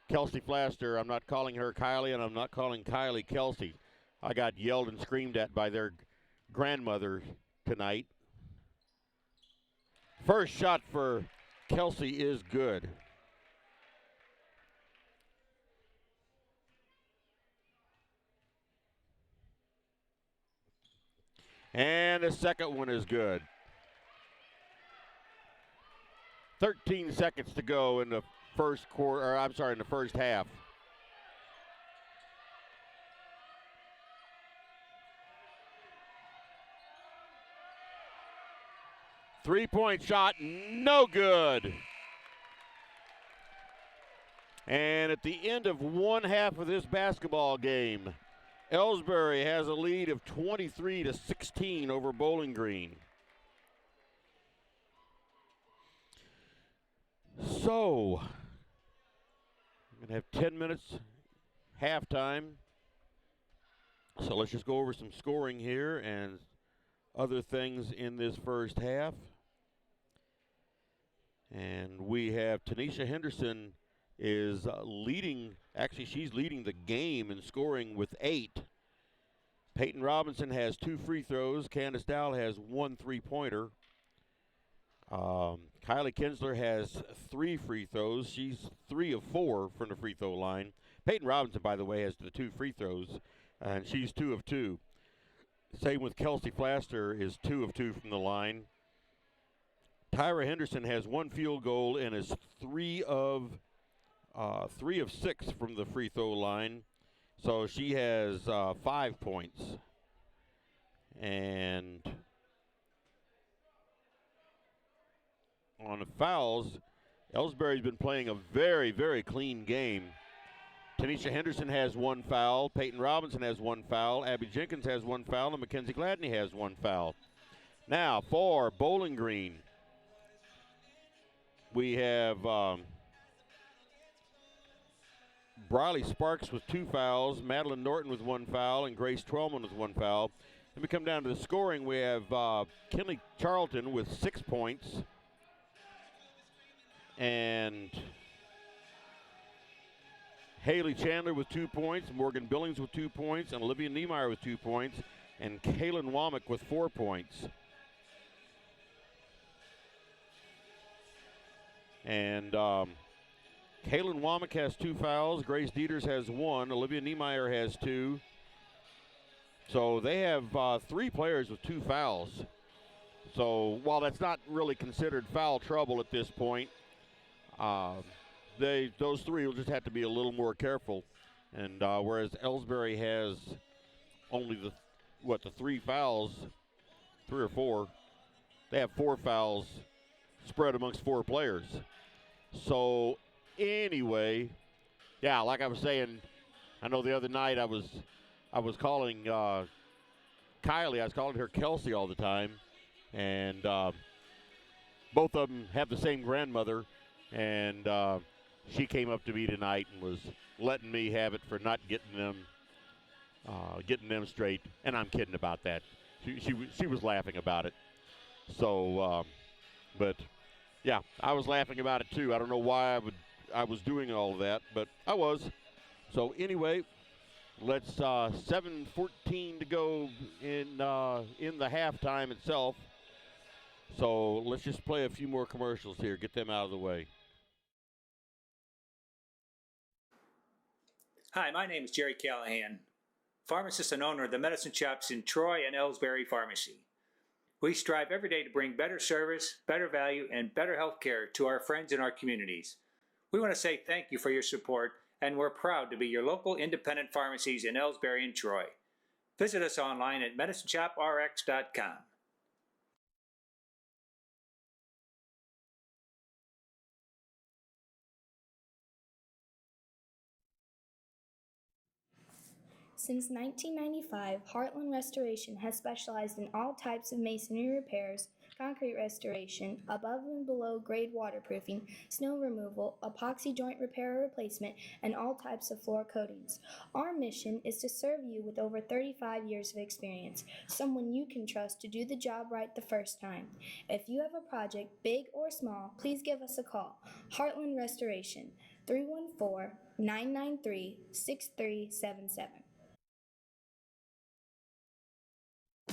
Kelsey Plaster. I'm not calling her Kylie, and I'm not calling Kylie Kelsey. I got yelled and screamed at by their grandmother tonight. First shot for Kelsey is good. And the second one is good. 13 seconds to go in the first in the first half. Three-point shot, no good. And at the end of one half of this basketball game, Elsberry has a lead of 23-16 over Bowling Green. So, we're going to have 10 minutes halftime. So let's just go over some scoring here and other things in this first half. And we have Tanisha Henderson is leading, actually she's leading the game in scoring with 8. Peyton Robinson has 2 free throws. Candace Dowell has 1 3-pointer. Kylie Kinsler has 3 free throws. She's 3 of 4 from the free throw line. Peyton Robinson, by the way, has the 2 free throws, and she's 2 of 2. Same with Kelsey Plaster, is 2 of 2 from the line. Tyra Henderson has 1 field goal and is 3 of 6 from the free throw line. So she has 5 points. And on the fouls, Elsberry's been playing a very, very clean game. Tanisha Henderson has 1 foul. Peyton Robinson has 1 foul. Abby Jenkins has 1 foul. And Mackenzie Gladney has 1 foul. Now for Bowling Green, we have Briley Sparks with 2 fouls, Madeline Norton with 1 foul, and Grace Twellman with 1 foul. Then we come down to the scoring. We have Kinley Charlton with 6 points. And Haley Chandler with 2 points, Morgan Billings with 2 points, and Olivia Niemeyer with 2 points. and Kalen Womack with 4 points. And Kalen Womack has 2 fouls. Grace Dieters has 1. Olivia Niemeyer has 2. So they have 3 players with 2 fouls. So while that's not really considered foul trouble at this point, those 3 will just have to be a little more careful. And whereas Elsberry has only the 3 fouls, 3 or 4, they have 4 fouls spread amongst 4 players. So anyway, yeah, like I was saying, I know the other night I was calling Kylie, I was calling her Kelsey all the time, and both of them have the same grandmother, and she came up to me tonight and was letting me have it for not getting them straight, and I'm kidding about that. She was laughing about it. So, but yeah, I was laughing about it too. I don't know why I was doing all of that, but I was. So anyway, let's 7:14 to go in the halftime itself. So let's just play a few more commercials here, get them out of the way. Hi, my name is Jerry Callahan, pharmacist and owner of the medicine shops in Troy and Elsberry Pharmacy. We strive every day to bring better service, better value, and better health care to our friends in our communities. We want to say thank you for your support, and we're proud to be your local independent pharmacies in Elsberry and Troy. Visit us online at medicineshoprx.com. Since 1995, Heartland Restoration has specialized in all types of masonry repairs, concrete restoration, above and below grade waterproofing, snow removal, epoxy joint repair or replacement, and all types of floor coatings. Our mission is to serve you with over 35 years of experience, someone you can trust to do the job right the first time. If you have a project, big or small, please give us a call. Heartland Restoration, 314-993-6377.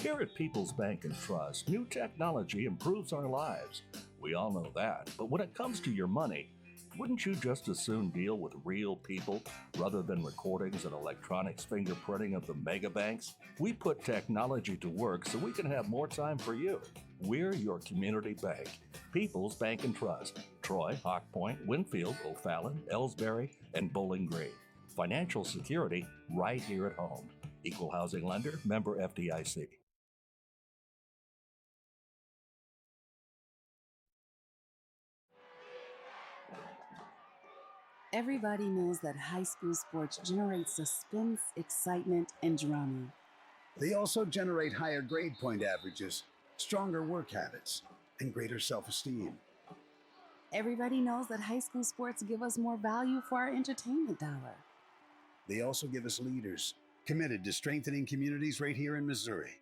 Here at People's Bank and Trust, new technology improves our lives. We all know that. But when it comes to your money, wouldn't you just as soon deal with real people rather than recordings and electronics fingerprinting of the mega banks? We put technology to work so we can have more time for you. We're your community bank. People's Bank and Trust. Troy, Hawk Point, Winfield, O'Fallon, Elsberry, and Bowling Green. Financial security right here at home. Equal housing lender, member FDIC. Everybody knows that high school sports generate suspense, excitement, and drama. They also generate higher grade point averages, stronger work habits, and greater self-esteem. Everybody knows that high school sports give us more value for our entertainment dollar. They also give us leaders committed to strengthening communities right here in Missouri.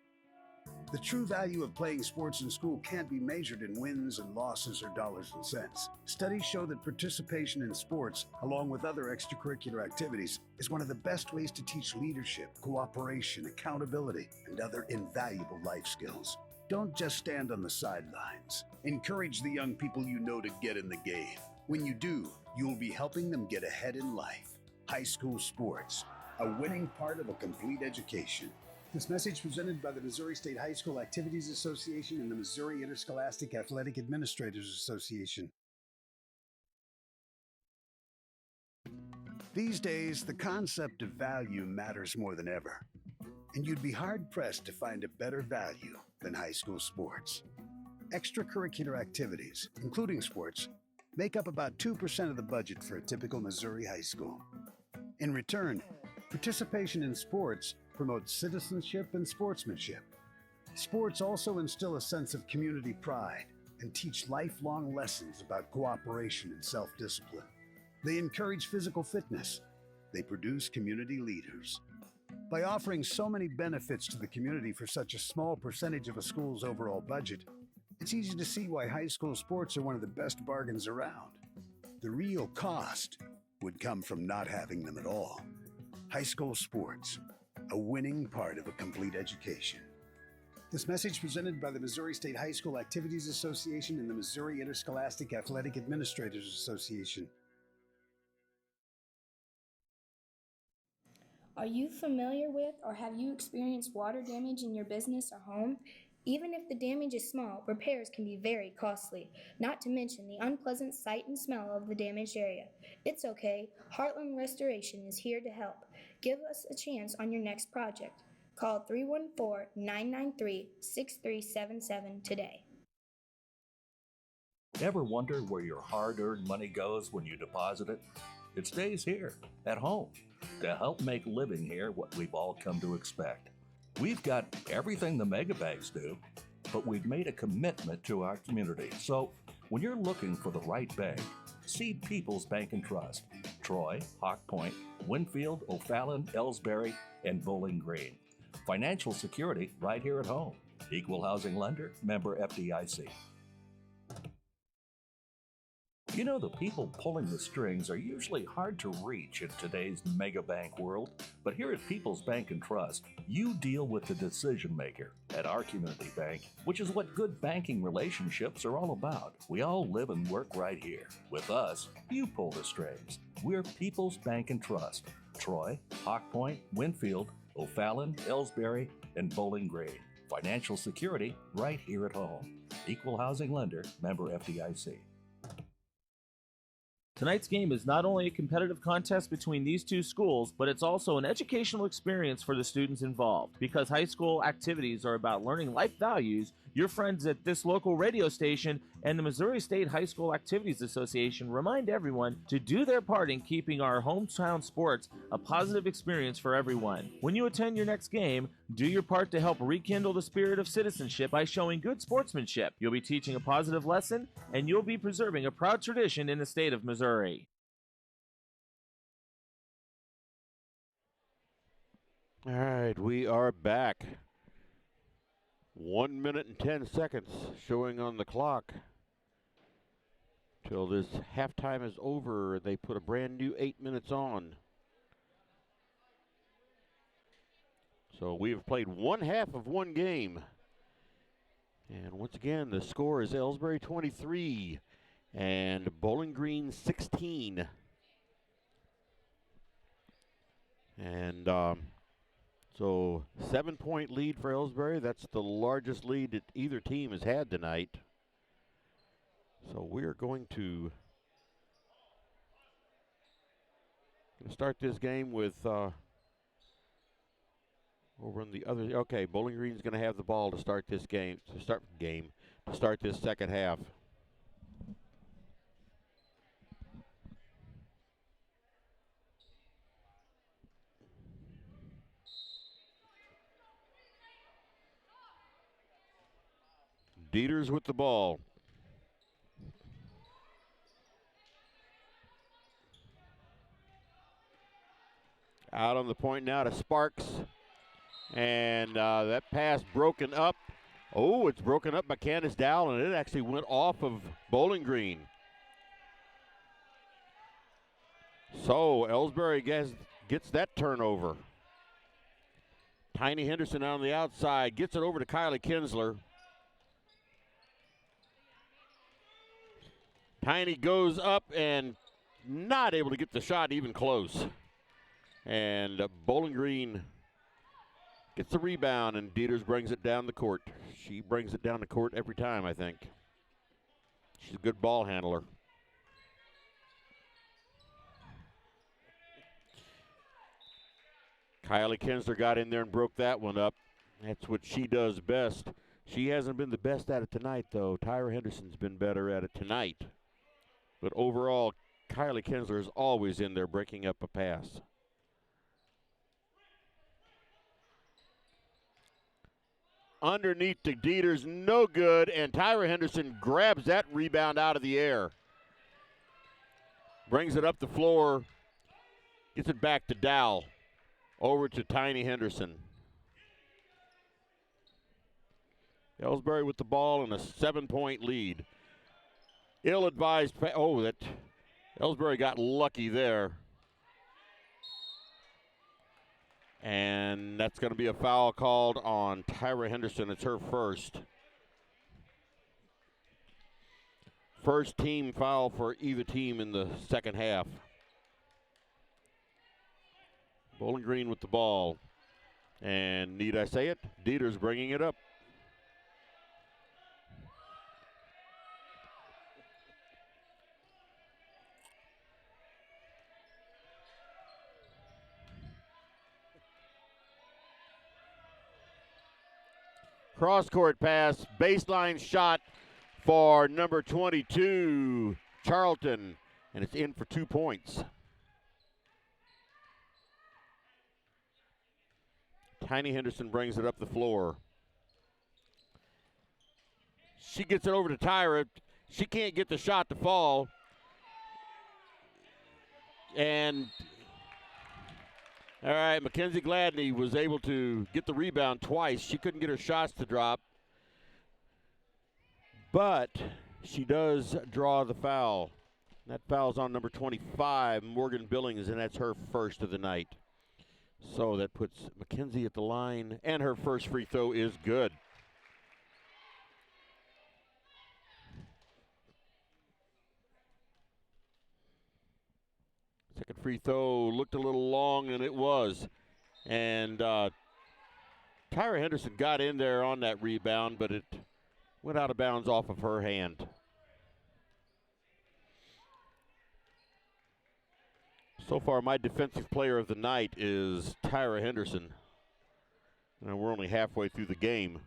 The true value of playing sports in school can't be measured in wins and losses or dollars and cents. Studies show that participation in sports, along with other extracurricular activities, is one of the best ways to teach leadership, cooperation, accountability, and other invaluable life skills. Don't just stand on the sidelines. Encourage the young people you know to get in the game. When you do, you'll be helping them get ahead in life. High school sports, a winning part of a complete education. This message presented by the Missouri State High School Activities Association and the Missouri Interscholastic Athletic Administrators Association. These days, the concept of value matters more than ever, and you'd be hard-pressed to find a better value than high school sports. Extracurricular activities, including sports, make up about 2% of the budget for a typical Missouri high school. In return, participation in sports promotes citizenship and sportsmanship. Sports also instill a sense of community pride and teach lifelong lessons about cooperation and self-discipline. They encourage physical fitness. They produce community leaders. By offering so many benefits to the community for such a small percentage of a school's overall budget, it's easy to see why high school sports are one of the best bargains around. The real cost would come from not having them at all. High school sports, a winning part of a complete education. This message presented by the Missouri State High School Activities Association and the Missouri Interscholastic Athletic Administrators Association. Are you familiar with or have you experienced water damage in your business or home? Even if the damage is small, repairs can be very costly, not to mention the unpleasant sight and smell of the damaged area. It's okay. Heartland Restoration is here to help. Give us a chance on your next project. Call 314-993-6377 today. Ever wonder where your hard-earned money goes when you deposit it? It stays here, at home, to help make living here what we've all come to expect. We've got everything the mega banks do, but we've made a commitment to our community. So when you're looking for the right bank, see People's Bank and Trust, Troy, Hawk Point, Winfield, O'Fallon, Elsberry, and Bowling Green. Financial security right here at home. Equal housing lender, member FDIC. You know, the people pulling the strings are usually hard to reach in today's mega bank world, but here at People's Bank and Trust, you deal with the decision maker at our community bank, which is what good banking relationships are all about. We all live and work right here. With us, you pull the strings. We're People's Bank and Trust, Troy, Hawk Point, Winfield, O'Fallon, Elsberry, and Bowling Green. Financial security right here at home. Equal housing lender, member FDIC. Tonight's game is not only a competitive contest between these two schools, but it's also an educational experience for the students involved. Because high school activities are about learning life values, your friends at this local radio station and the Missouri State High School Activities Association remind everyone to do their part in keeping our hometown sports a positive experience for everyone. When you attend your next game, do your part to help rekindle the spirit of citizenship by showing good sportsmanship. You'll be teaching a positive lesson, and you'll be preserving a proud tradition in the state of Missouri. All right, we are back. 1 minute and 10 seconds showing on the clock. Till this halftime is over, they put a brand new 8 minutes on. So we have played one half of one game. And once again, the score is Elsberry 23 and Bowling Green 16. And so 7-point lead for Elsberry. That's the largest lead that either team has had tonight. So we're going to start this game with over on the other. Okay, Bowling Green's going to have the ball to start this game. To start this second half. Dieters with the ball. Out on the point now to Sparks. And that pass broken up. Oh, it's broken up by Candace Dowell, and it actually went off of Bowling Green. So Elsberry gets that turnover. Tiny Henderson on the outside gets it over to Kylie Kinsler. Tiny goes up and not able to get the shot even close. And Bowling Green gets the rebound, and Dieters brings it down the court. She brings it down the court every time, I think. She's a good ball handler. Kylie Kinsler got in there and broke that one up. That's what she does best. She hasn't been the best at it tonight, though. Tyra Henderson's been better at it tonight. But overall, Kylie Kinsler is always in there breaking up a pass. Underneath to Dieters, no good, and Tyra Henderson grabs that rebound out of the air. Brings it up the floor, gets it back to Dowell. Over to Tiny Henderson. Elsberry with the ball and a 7-point lead. Ill-advised, that Elsberry got lucky there. And that's going to be a foul called on Tyra Henderson. It's her first. First team foul for either team in the second half. Bowling Green with the ball. And need I say it? Dieter's bringing it up. Cross-court pass, baseline shot for number 22, Charlton, and it's in for 2 points. Tiny Henderson brings it up the floor. She gets it over to Tyra. She can't get the shot to fall. And, all right, Mackenzie Gladney was able to get the rebound twice. She couldn't get her shots to drop. But she does draw the foul. That foul's on number 25, Morgan Billings, and that's her first of the night. So that puts Mackenzie at the line, and her first free throw is good. Second free throw looked a little long, and it was. And Tyra Henderson got in there on that rebound, but it went out of bounds off of her hand. So far, my defensive player of the night is Tyra Henderson. And we're only halfway through the game.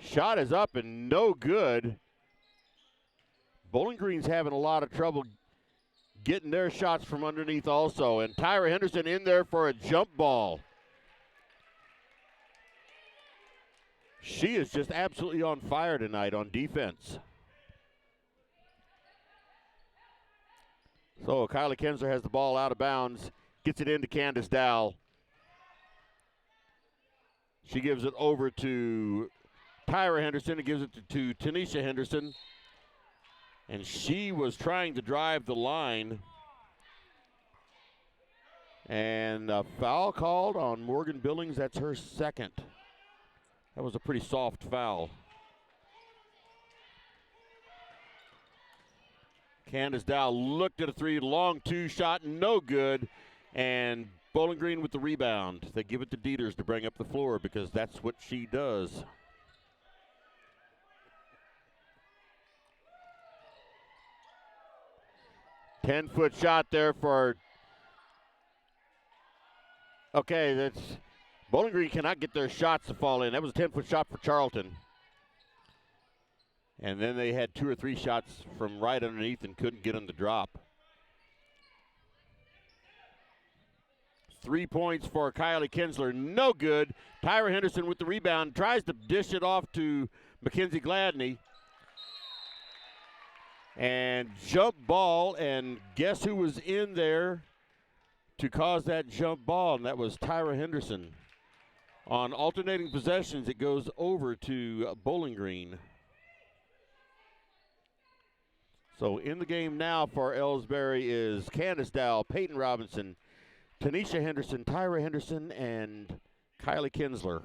Shot is up and no good. Bowling Green's having a lot of trouble getting their shots from underneath also. And Tyra Henderson in there for a jump ball. She is just absolutely on fire tonight on defense. So Kylie Kinsler has the ball out of bounds, gets it into Candace Dow. She gives it over to Tyra Henderson and gives it to Tanisha Henderson. And she was trying to drive the line. And a foul called on Morgan Billings. That's her second. That was a pretty soft foul. Candace Dow looked at a three, long two shot, no good. And Bowling Green with the rebound. They give it to Dieters to bring up the floor because that's what she does. Ten-foot shot there for, okay, that's, Bowling Green cannot get their shots to fall in. That was a 10-foot shot for Charlton. And then they had 2 or 3 shots from right underneath and couldn't get them to drop. 3 points for Kylie Kinsler, no good. Tyra Henderson with the rebound, tries to dish it off to Mackenzie Gladney. And jump ball, and guess who was in there to cause that jump ball? And that was Tyra Henderson. On alternating possessions, it goes over to Bowling Green. So in the game now for Elsberry is Candace Dow, Peyton Robinson, Tanisha Henderson, Tyra Henderson, and Kylie Kinsler.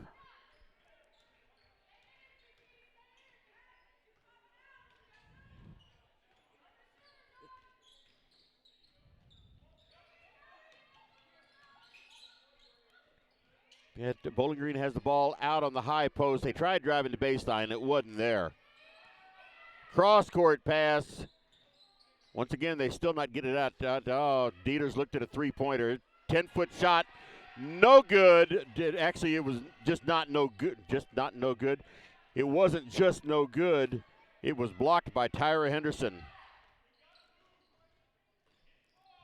Bowling Green has the ball out on the high post. They tried driving the baseline. It wasn't there. Cross-court pass. Once again, they still not get it out. Dieters looked at a three-pointer. 10-foot shot. No good. Actually, it was just not no good. Just not no good. It wasn't just no good. It was blocked by Tyra Henderson.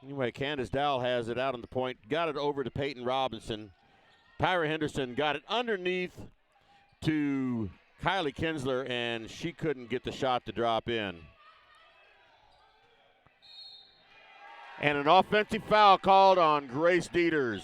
Anyway, Candace Dowell has it out on the point. Got it over to Peyton Robinson. Tyra Henderson got it underneath to Kylie Kinsler, and she couldn't get the shot to drop in. And an offensive foul called on Grace Dieters.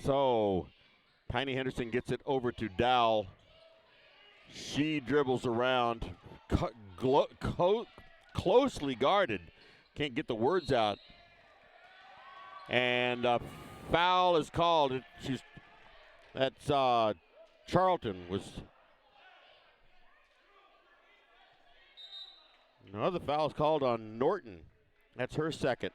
So Tiny Henderson gets it over to Dow. She dribbles around, closely guarded. Can't get the words out. And a foul is called. That's Charlton was. Another foul is called on Norton. That's her second.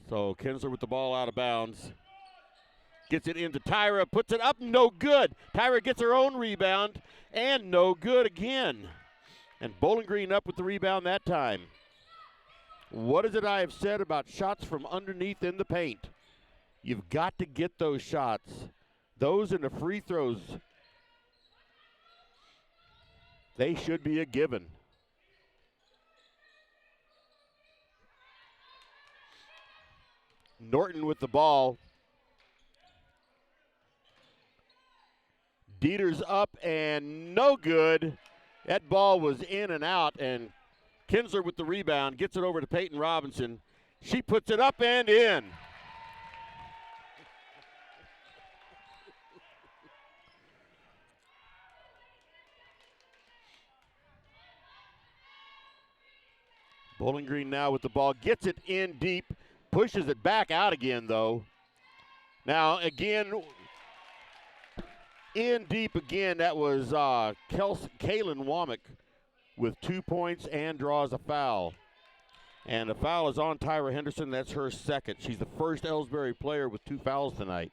So Kinsler with the ball out of bounds. Gets it into Tyra, puts it up, no good. Tyra gets her own rebound, and no good again. And Bowling Green up with the rebound that time. What is it I have said about shots from underneath in the paint? You've got to get those shots. Those in the free throws, they should be a given. Norton with the ball. Dieter's up and no good. That ball was in and out, and Kinsler with the rebound gets it over to Peyton Robinson. She puts it up and in. Bowling Green now with the ball, gets it in deep, pushes it back out again, though. Now, again, in deep again, that was Kaylin Womack with 2 points and draws a foul. And the foul is on Tyra Henderson. That's her second. She's the first Elsberry player with 2 fouls tonight.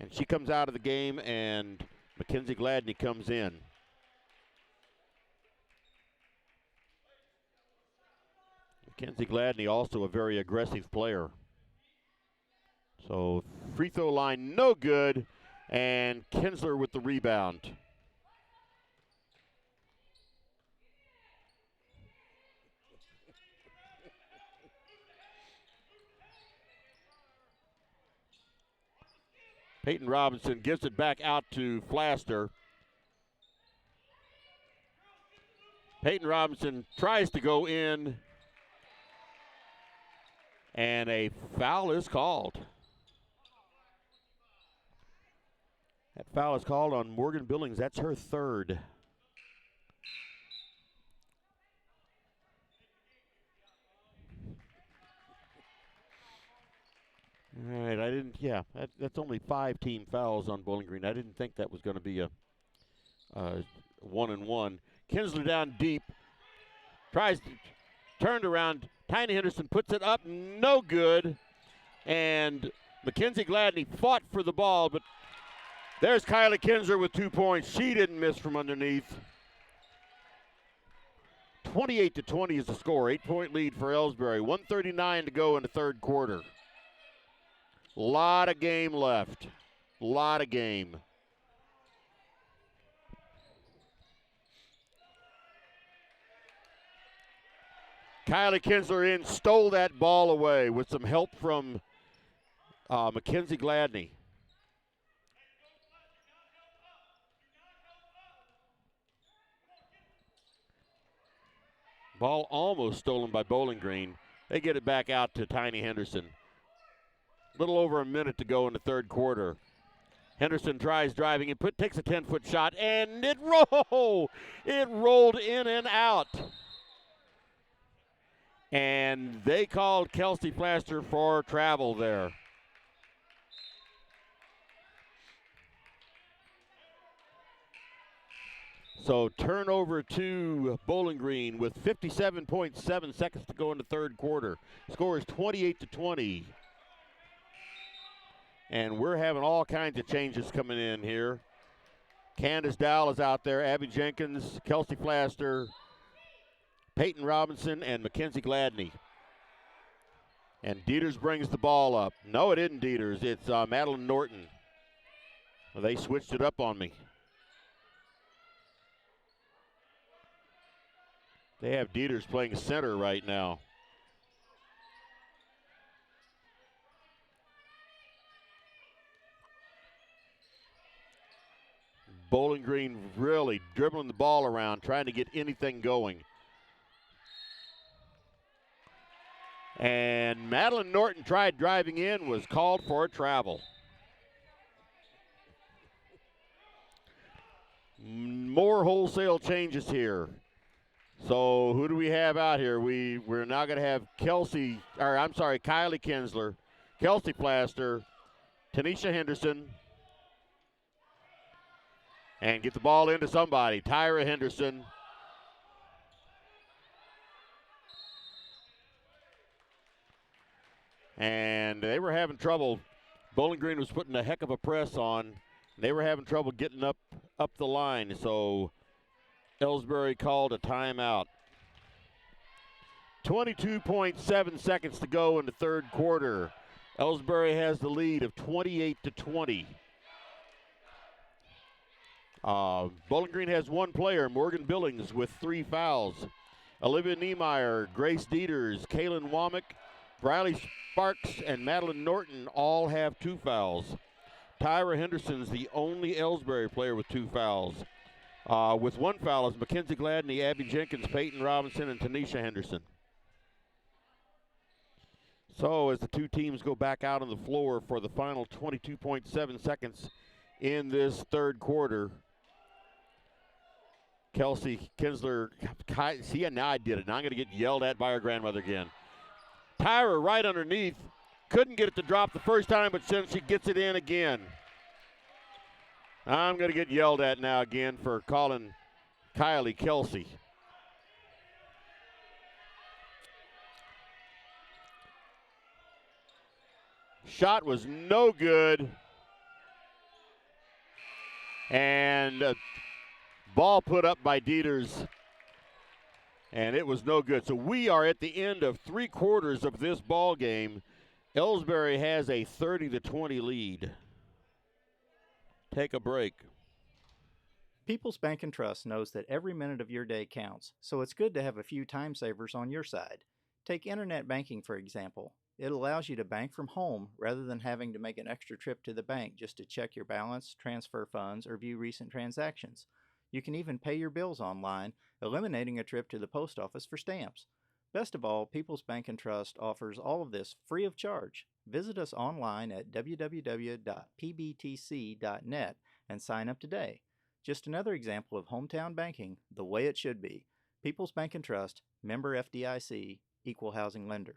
And she comes out of the game, and Mackenzie Gladney comes in. Mackenzie Gladney also a very aggressive player. So free throw line no good, and Kinsler with the rebound. Peyton Robinson gives it back out to Flaster. Peyton Robinson tries to go in, and a foul is called. That foul is called on Morgan Billings. That's her third. All right, that's only 5 team fouls on Bowling Green. I didn't think that was going to be a 1-and-1. Kinsler down deep, turned around. Tiny Henderson puts it up, no good. And Mackenzie Gladney fought for the ball, but there's Kylie Kinsler with 2 points. She didn't miss from underneath. 28-20 is the score. 8-point lead for Elsberry. 1:39 to go in the third quarter. Lot of game left. Lot of game. Kylie Kinsler in, stole that ball away with some help from Mackenzie Gladney. Ball almost stolen by Bowling Green. They get it back out to Tiny Henderson. Little over a minute to go in the third quarter. Henderson tries driving and takes a 10-foot shot, and it rolled in and out. And they called Kelsey Flaster for travel there. So turnover to Bowling Green with 57.7 seconds to go in the third quarter. Score is 28-20. And we're having all kinds of changes coming in here. Candace Dowell is out there, Abby Jenkins, Kelsey Flaster, Peyton Robinson, and Mackenzie Gladney. And Dieters brings the ball up. No, it isn't Dieters. It's Madeline Norton. Well, they switched it up on me. They have Dieters playing center right now. Bowling Green really dribbling the ball around, trying to get anything going. And Madeline Norton tried driving in, was called for a travel. More wholesale changes here. So who do we have out here? We're now going to have Kylie Kinsler, Kelsey Plaster, Tanisha Henderson, and get the ball into somebody. Tyra Henderson. And they were having trouble. Bowling Green was putting a heck of a press on. They were having trouble getting up the line. So Elsberry called a timeout. 22.7 seconds to go in the third quarter. Elsberry has the lead of 28-20. Bowling Green has one player, Morgan Billings, with 3 fouls. Olivia Niemeyer, Grace Dieters, Kaylin Womack, Briley Sparks, and Madeline Norton all have 2 fouls. Tyra Henderson's the only Elsberry player with 2 fouls. With 1 foul is Mackenzie Gladney, Abby Jenkins, Peyton Robinson, and Tanisha Henderson. So as the two teams go back out on the floor for the final 22.7 seconds in this third quarter, Kelsey Kinsler, see, now I did it. Now I'm going to get yelled at by her grandmother again. Tyra right underneath. Couldn't get it to drop the first time, but then she gets it in again. I'm going to get yelled at now again for calling Kylie Kelsey. Shot was no good. And ball put up by Dieters. And it was no good. So we are at the end of 3 quarters of this ball game. Elsberry has a 30-20 lead. Take a break. People's Bank and Trust knows that every minute of your day counts, so it's good to have a few time savers on your side. Take internet banking, for example. It allows you to bank from home rather than having to make an extra trip to the bank just to check your balance, transfer funds, or view recent transactions. You can even pay your bills online, eliminating a trip to the post office for stamps. Best of all, People's Bank and Trust offers all of this free of charge. Visit us online at www.pbtc.net and sign up today. Just another example of hometown banking the way it should be. People's Bank and Trust, member FDIC, equal housing lender.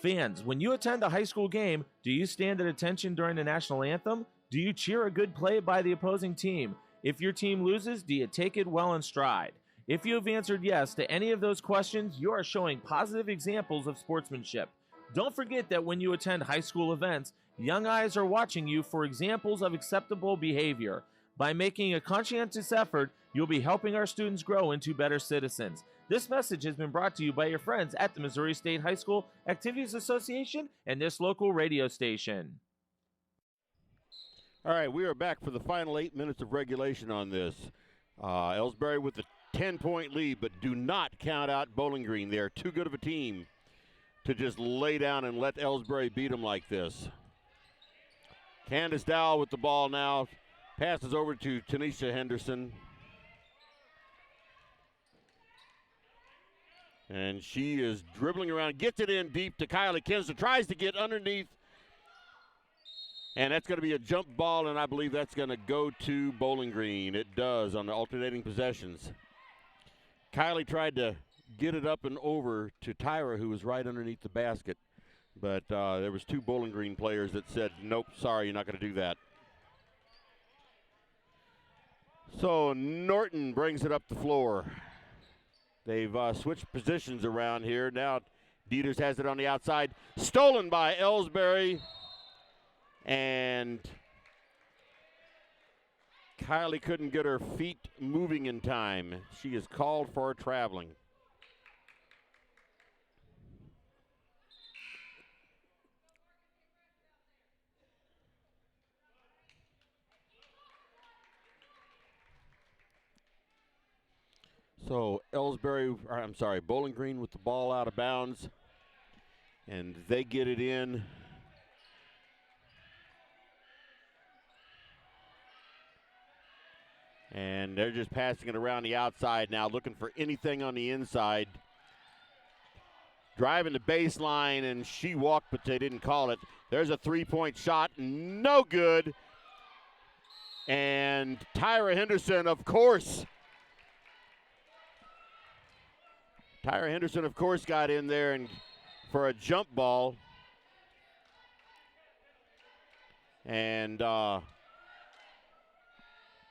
Fans, when you attend a high school game, do you stand at attention during the national anthem? Do you cheer a good play by the opposing team? If your team loses, do you take it well in stride? If you have answered yes to any of those questions, you are showing positive examples of sportsmanship. Don't forget that when you attend high school events, young eyes are watching you for examples of acceptable behavior. By making a conscientious effort, you'll be helping our students grow into better citizens. This message has been brought to you by your friends at the Missouri State High School Activities Association and this local radio station. All right, we are back for the final 8 minutes of regulation on this. Elsberry with the 10-point lead, but do not count out Bowling Green. They are too good of a team to just lay down and let Elsberry beat them like this. Candace Dowell with the ball now. Passes over to Tanisha Henderson. And she is dribbling around, gets it in deep to Kylie Kinsler, tries to get underneath. And that's going to be a jump ball, and I believe that's going to go to Bowling Green. It does on the alternating possessions. Kylie tried to get it up and over to Tyra, who was right underneath the basket. But there was 2 Bowling Green players that said, nope, sorry, you're not going to do that. So Norton brings it up the floor. They've switched positions around here. Now Dieters has it on the outside. Stolen by Elsberry. And Kylie couldn't get her feet moving in time. She is called for traveling. So Bowling Green with the ball out of bounds. And they get it in. And they're just passing it around the outside now, looking for anything on the inside. driving the baseline, and she walked, but they didn't call it. There's a three-point shot, no good. And Tyra Henderson, of course. Tyra Henderson, of course, got in there and for a jump ball. And,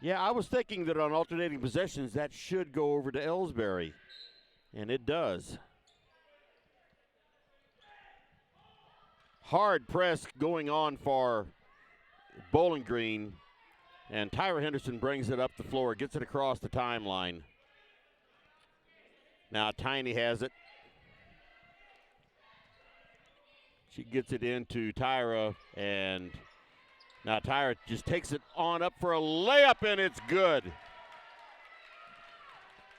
yeah, I was thinking that on alternating possessions, that should go over to Elsberry. And it does. Hard press going on for Bowling Green. And Tyra Henderson brings it up the floor, gets it across the timeline. Now Tiny has it. She gets it into Tyra, and now Tyra just takes it on up for a layup, and it's good.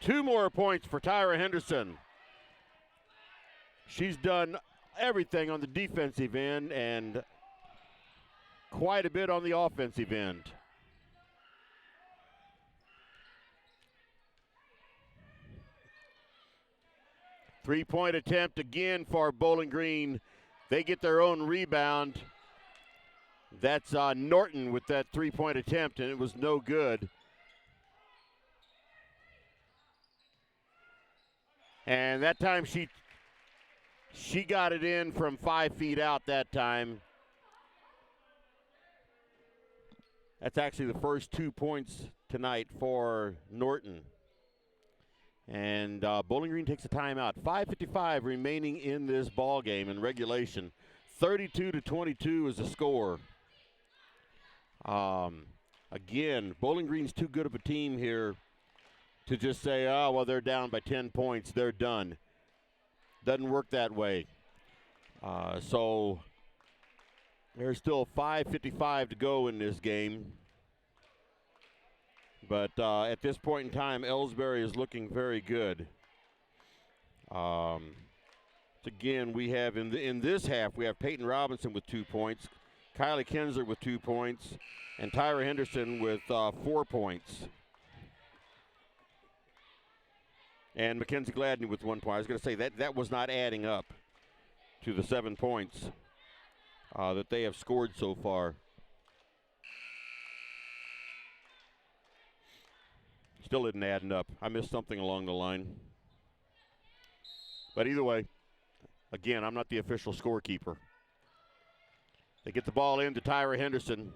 2 more points for Tyra Henderson. She's done everything on the defensive end and quite a bit on the offensive end. Three-point attempt again for Bowling Green. They get their own rebound. That's Norton with that three-point attempt, and it was no good. And that time she got it in from 5 feet out that time. That's actually the first 2 points tonight for Norton. And Bowling Green takes a timeout. 5:55 remaining in this ball game in regulation. 32-22 is the score. Again, Bowling Green's too good of a team here to just say, oh, well, they're down by 10 points. They're done. Doesn't work that way. So there's still 5:55 to go in this game. But at this point in time, Elsberry is looking very good. Again, we have in this half, we have Peyton Robinson with 2 points, Kylie Kinsler with 2 points, and Tyra Henderson with 4 points. And Mackenzie Gladney with 1 point. I was going to say that was not adding up to the 7 points that they have scored so far. Still isn't adding up. I missed something along the line. But either way, again, I'm not the official scorekeeper. They get the ball into Tyra Henderson,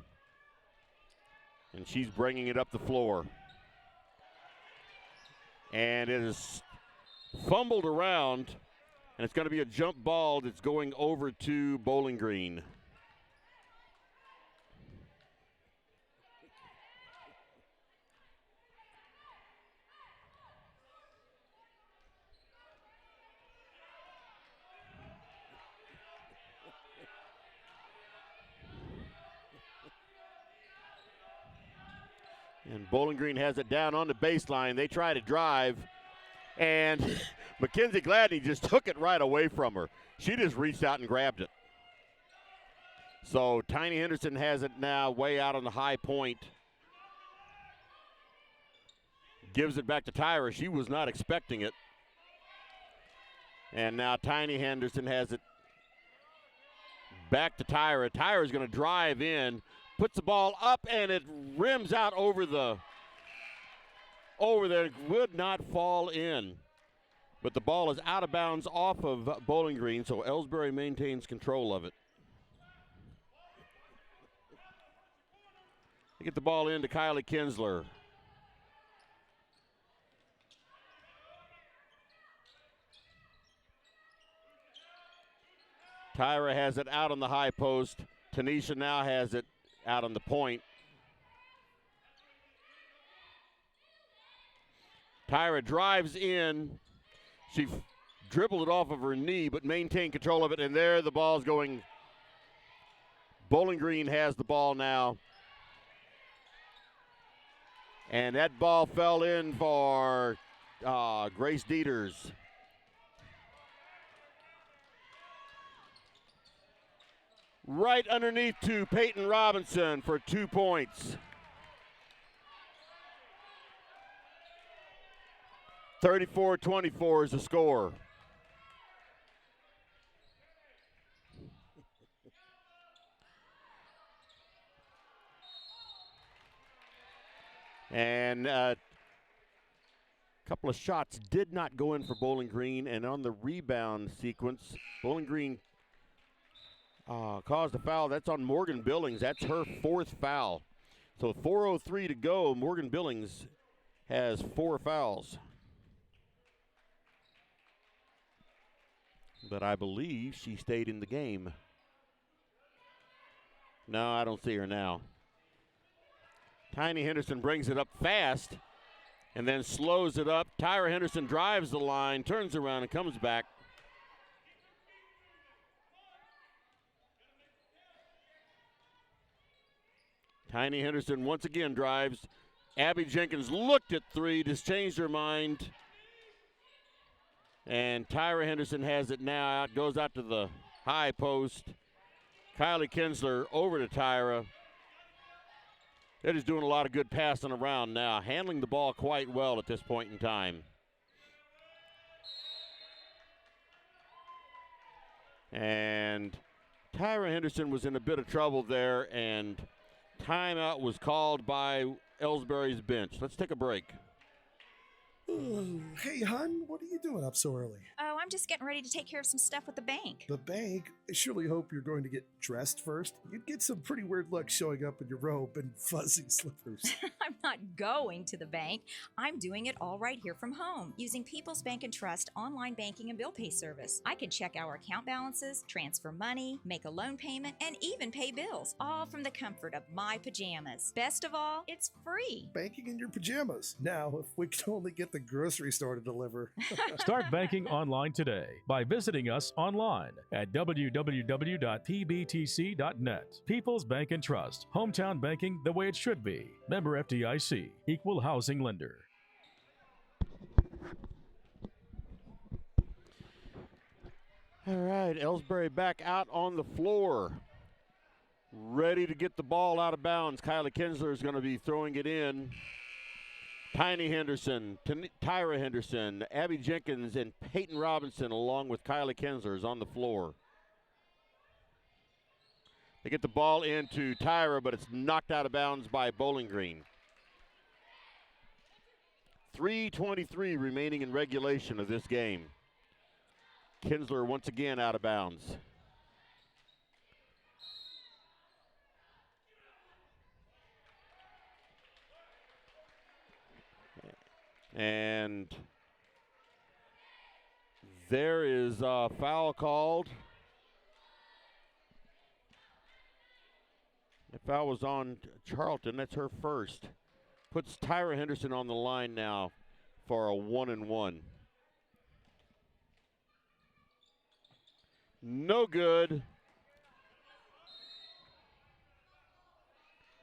and she's bringing it up the floor. And it is fumbled around, and it's going to be a jump ball that's going over to Bowling Green. And Bowling Green has it down on the baseline. They try to drive, and Mackenzie Gladney just took it right away from her. She just reached out and grabbed it. So Tiny Henderson has it now way out on the high point. Gives it back to Tyra. She was not expecting it. And now Tiny Henderson has it back to Tyra. Tyra's going to drive in. Puts the ball up, and it rims out over there. It would not fall in. But the ball is out of bounds off of Bowling Green, so Elsberry maintains control of it. They get the ball into Kylie Kinsler. Tyra has it out on the high post. Tanisha now has it out on the point. Tyra drives in. She dribbled it off of her knee, but maintained control of it, and there the ball's going. Bowling Green has the ball now. And that ball fell in for Grace Dieters. Right underneath to Peyton Robinson for 2 points. 34-24 is the score. And a couple of shots did not go in for Bowling Green, and on the rebound sequence, Bowling Green caused a foul. That's on Morgan Billings. That's her fourth foul. So 4:03 to go. Morgan Billings has 4 fouls. But I believe she stayed in the game. No, I don't see her now. Tiny Henderson brings it up fast and then slows it up. Tyra Henderson drives the line, turns around, and comes back. Tiny Henderson once again drives. Abby Jenkins looked at 3, just changed her mind. And Tyra Henderson has it now out, goes out to the high post. Kylie Kinsler over to Tyra. They're just doing a lot of good passing around now, handling the ball quite well at this point in time. And Tyra Henderson was in a bit of trouble there, and timeout was called by Elsberry's bench. Let's take a break. Ooh, hey, hon, what are you doing up so early? Oh, I'm just getting ready to take care of some stuff with the bank. The bank? I surely hope you're going to get dressed first. You'd get some pretty weird looks showing up in your robe and fuzzy slippers. I'm not going to the bank. I'm doing it all right here from home using People's Bank and Trust online banking and bill pay service. I can check our account balances, transfer money, make a loan payment, and even pay bills, all from the comfort of my pajamas. Best of all, it's free. Banking in your pajamas. Now, if we could only get the grocery store to deliver. Start banking online today by visiting us online at www.pbtc.net. People's Bank and Trust. Hometown banking the way it should be. Member FDIC. Equal housing lender. All right, Elsberry back out on the floor. Ready to get the ball out of bounds. Kylie Kinsler is going to be throwing it in. Tiny Henderson, Tyra Henderson, Abby Jenkins, and Peyton Robinson, along with Kylie Kinsler, is on the floor. They get the ball into Tyra, but it's knocked out of bounds by Bowling Green. 3:23 remaining in regulation of this game. Kinsler once again out of bounds. And there is a foul called. The foul was on Charlton. That's her first. Puts Tyra Henderson on the line now for a 1-and-1. No good.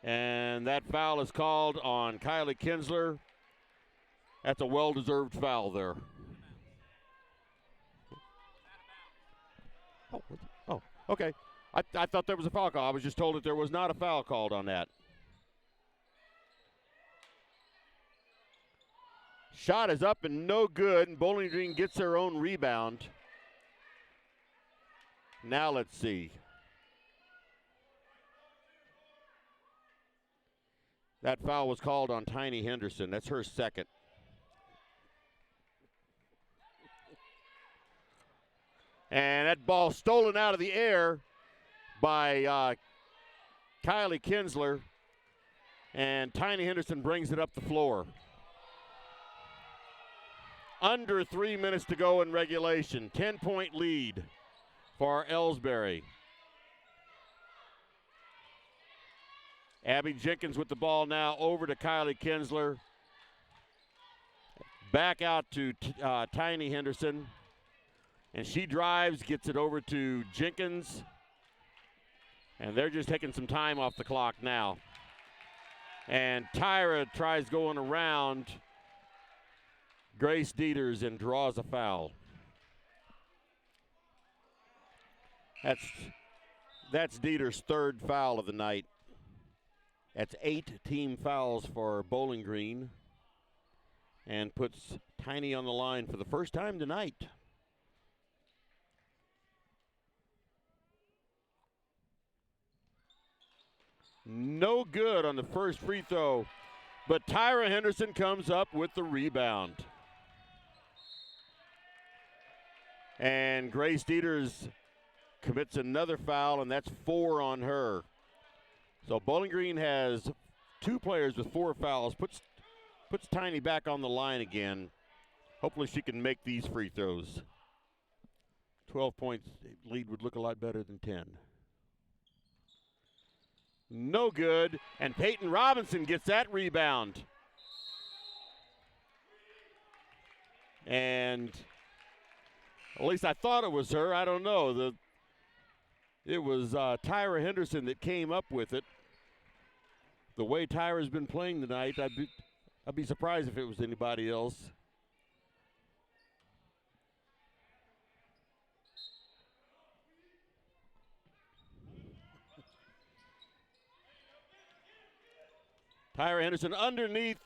And that foul is called on Kylie Kinsler. That's a well-deserved foul there. Oh, okay. I thought there was a foul call. I was just told that there was not a foul called on that. Shot is up and no good, and Bowling Green gets their own rebound. Now let's see. That foul was called on Tiny Henderson. That's her second. And that ball stolen out of the air by Kylie Kinsler. And Tiny Henderson brings it up the floor. Under 3 minutes to go in regulation. 10-point lead for Elsberry. Abby Jenkins with the ball now over to Kylie Kinsler. Back out to Tiny Henderson. And she drives, gets it over to Jenkins. And they're just taking some time off the clock now. And Tyra tries going around Grace Dieters and draws a foul. That's Dieter's third foul of the night. That's 8 team fouls for Bowling Green. And puts Tiny on the line for the first time tonight. No good on the first free throw but Tyra Henderson comes up with the rebound. And Grace Dieters commits another foul, and that's 4 on her. So Bowling Green has 2 players with 4 fouls, puts Tiny back on the line again. Hopefully she can make these free throws. 12 points lead would look a lot better than 10. No good, and Peyton Robinson gets that rebound. And at least I thought it was her. I don't know. It was Tyra Henderson that came up with it. The way Tyra's been playing tonight, I'd be surprised if it was anybody else. Tyra Henderson underneath,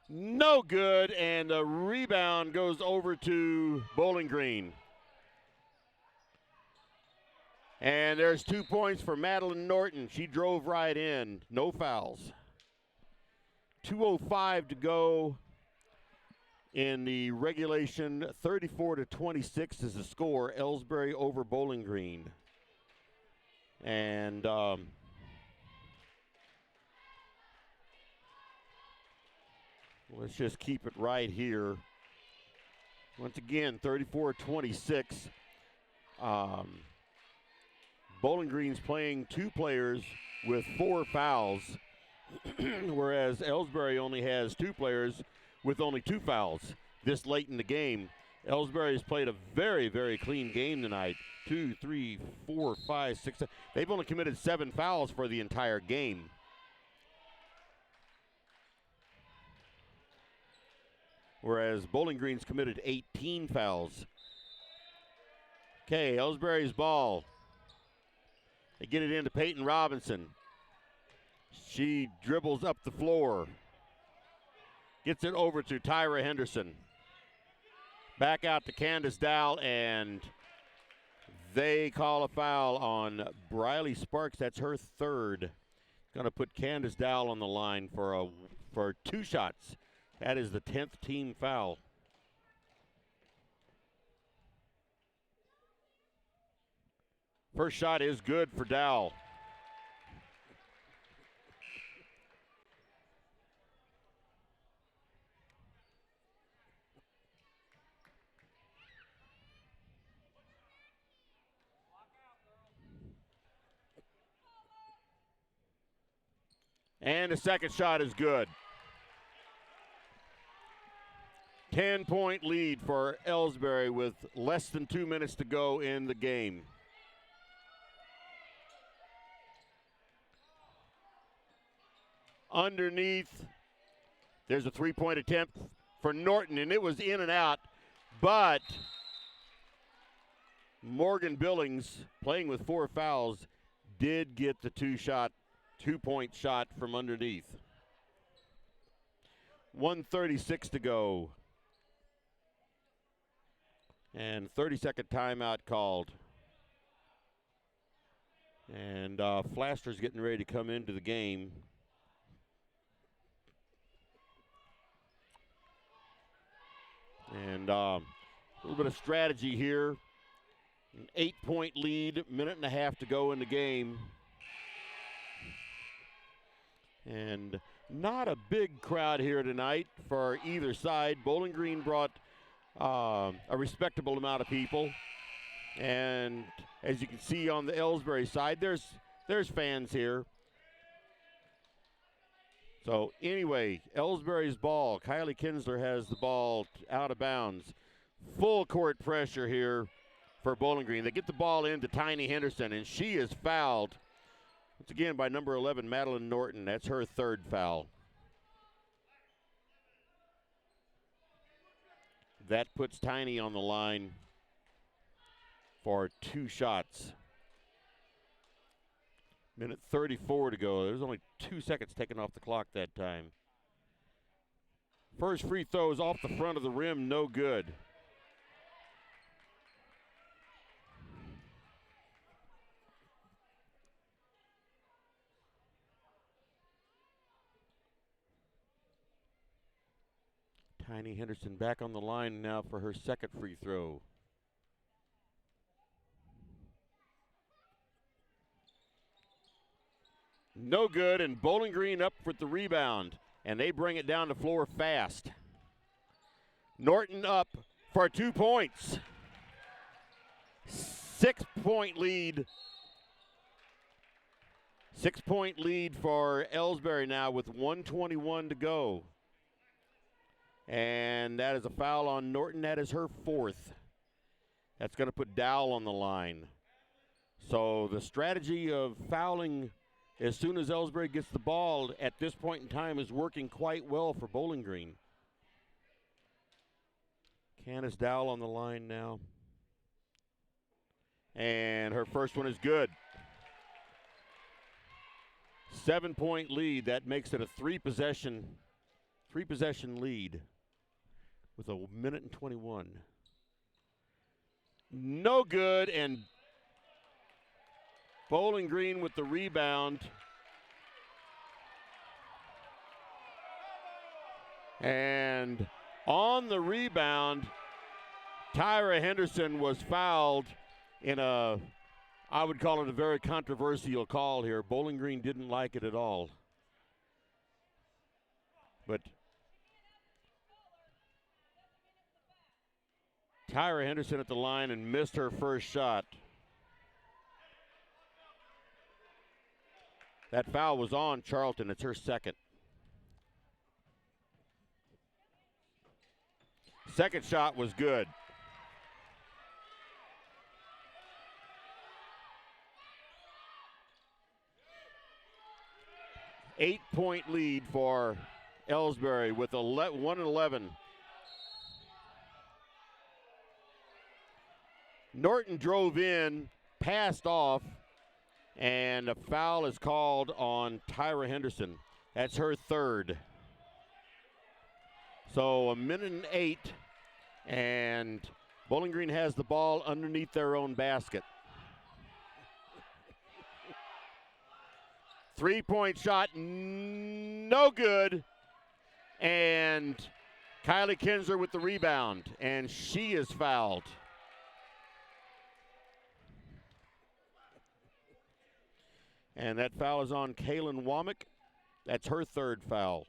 no good, and the rebound goes over to Bowling Green. And there's 2 points for Madeline Norton. She drove right in, no fouls. 2:05 to go in the regulation. 34-26 is the score. Elsberry over Bowling Green. And let's just keep it right here. Once again, 34-26. Bowling Green's playing 2 players with 4 fouls, whereas Elsberry only has 2 players with only 2 fouls this late in the game. Elsberry has played a very, very clean game tonight. 2, 3, 4, 5, 6, 7. They've only committed 7 fouls for the entire game. Whereas Bowling Green's committed 18 fouls. Okay, Elsberry's ball. They get it into Peyton Robinson. She dribbles up the floor. Gets it over to Tyra Henderson. Back out to Candace Dowell, and they call a foul on Briley Sparks. That's her 3rd. Going to put Candace Dowell on the line for 2 shots. That is the 10th team foul. First shot is good for Dowell. And the second shot is good. 10-point lead for Elsberry with less than 2 minutes to go in the game. Underneath, there's a 3-point attempt for Norton, and it was in and out, but Morgan Billings, playing with 4 fouls, did get the 2-point shot from underneath. 1:36 to go. And 30-second timeout called. And Flaster's getting ready to come into the game. And a little bit of strategy here. An 8-point lead, minute and a half to go in the game. And not a big crowd here tonight for either side. Bowling Green brought a respectable amount of people. And as you can see on the Elsberry side, there's fans here. So anyway, Elsberry's ball. Kylie Kinsler has the ball out of bounds. Full court pressure here for Bowling Green. They get the ball into Tiny Henderson, and she is fouled once again by number 11, Madeline Norton. That's her 3rd foul. That puts Tiny on the line for 2 shots. Minute 34 to go. There's only 2 seconds taken off the clock that time. First free throw is off the front of the rim, no good. Tiny Henderson back on the line now for her second free throw. No good, and Bowling Green up with the rebound, and they bring it down the floor fast. Norton up for 2 points. 6-point lead. 6-point lead for Elsberry now with 1:21 to go. And that is a foul on Norton. That is her fourth. That's going to put Dowell on the line. So the strategy of fouling as soon as Elsberry gets the ball at this point in time is working quite well for Bowling Green. Candace Dowell on the line now. And her first one is good. 7-point lead. That makes it a three-possession lead with a minute and 21. No good, and Bowling Green with the rebound. And on the rebound, Tyra Henderson was fouled in I would call it a very controversial call here. Bowling Green didn't like it at all. But Tyra Henderson at the line and missed her first shot. That foul was on Charlton. It's her second. Second shot was good. Eight-point lead for Elsberry with 1-11. Norton drove in, passed off, and a foul is called on Tyra Henderson. That's her third. So a minute and 8, and Bowling Green has the ball underneath their own basket. Three-point shot, no good. And Kylie Kinsler with the rebound, and she is fouled. And that foul is on Kaylin Womack. That's her third foul.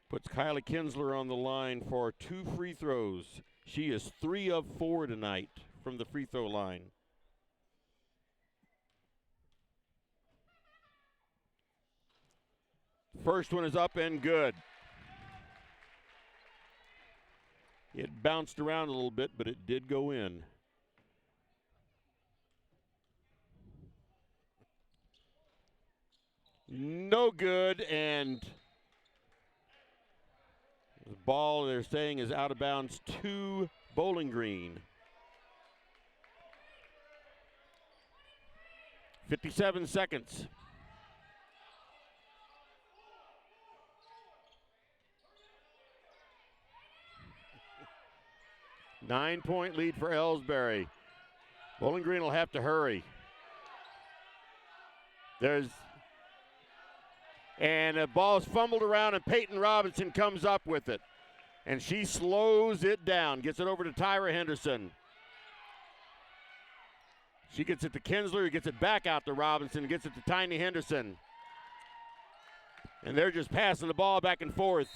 Puts Kylie Kinsler on the line for 2 free throws. She is 3 of 4 tonight from the free throw line. First one is up and good. It bounced around a little bit, but it did go in. No good, and the ball they're saying is out of bounds to Bowling Green. 57 seconds. Nine-point lead for Elsberry. Bowling Green will have to hurry. And the ball's fumbled around, and Peyton Robinson comes up with it. And she slows it down, gets it over to Tyra Henderson. She gets it to Kinsler, gets it back out to Robinson, gets it to Tiny Henderson. And they're just passing the ball back and forth.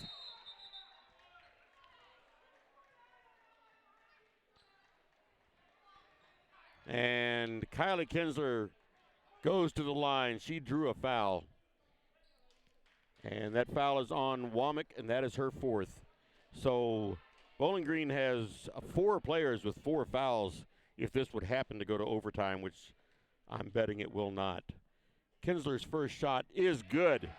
And Kylie Kinsler goes to the line. She drew a foul. And that foul is on Womack, and that is her fourth. So Bowling Green has 4 players with 4 fouls if this would happen to go to overtime, which I'm betting it will not. Kinsler's first shot is good.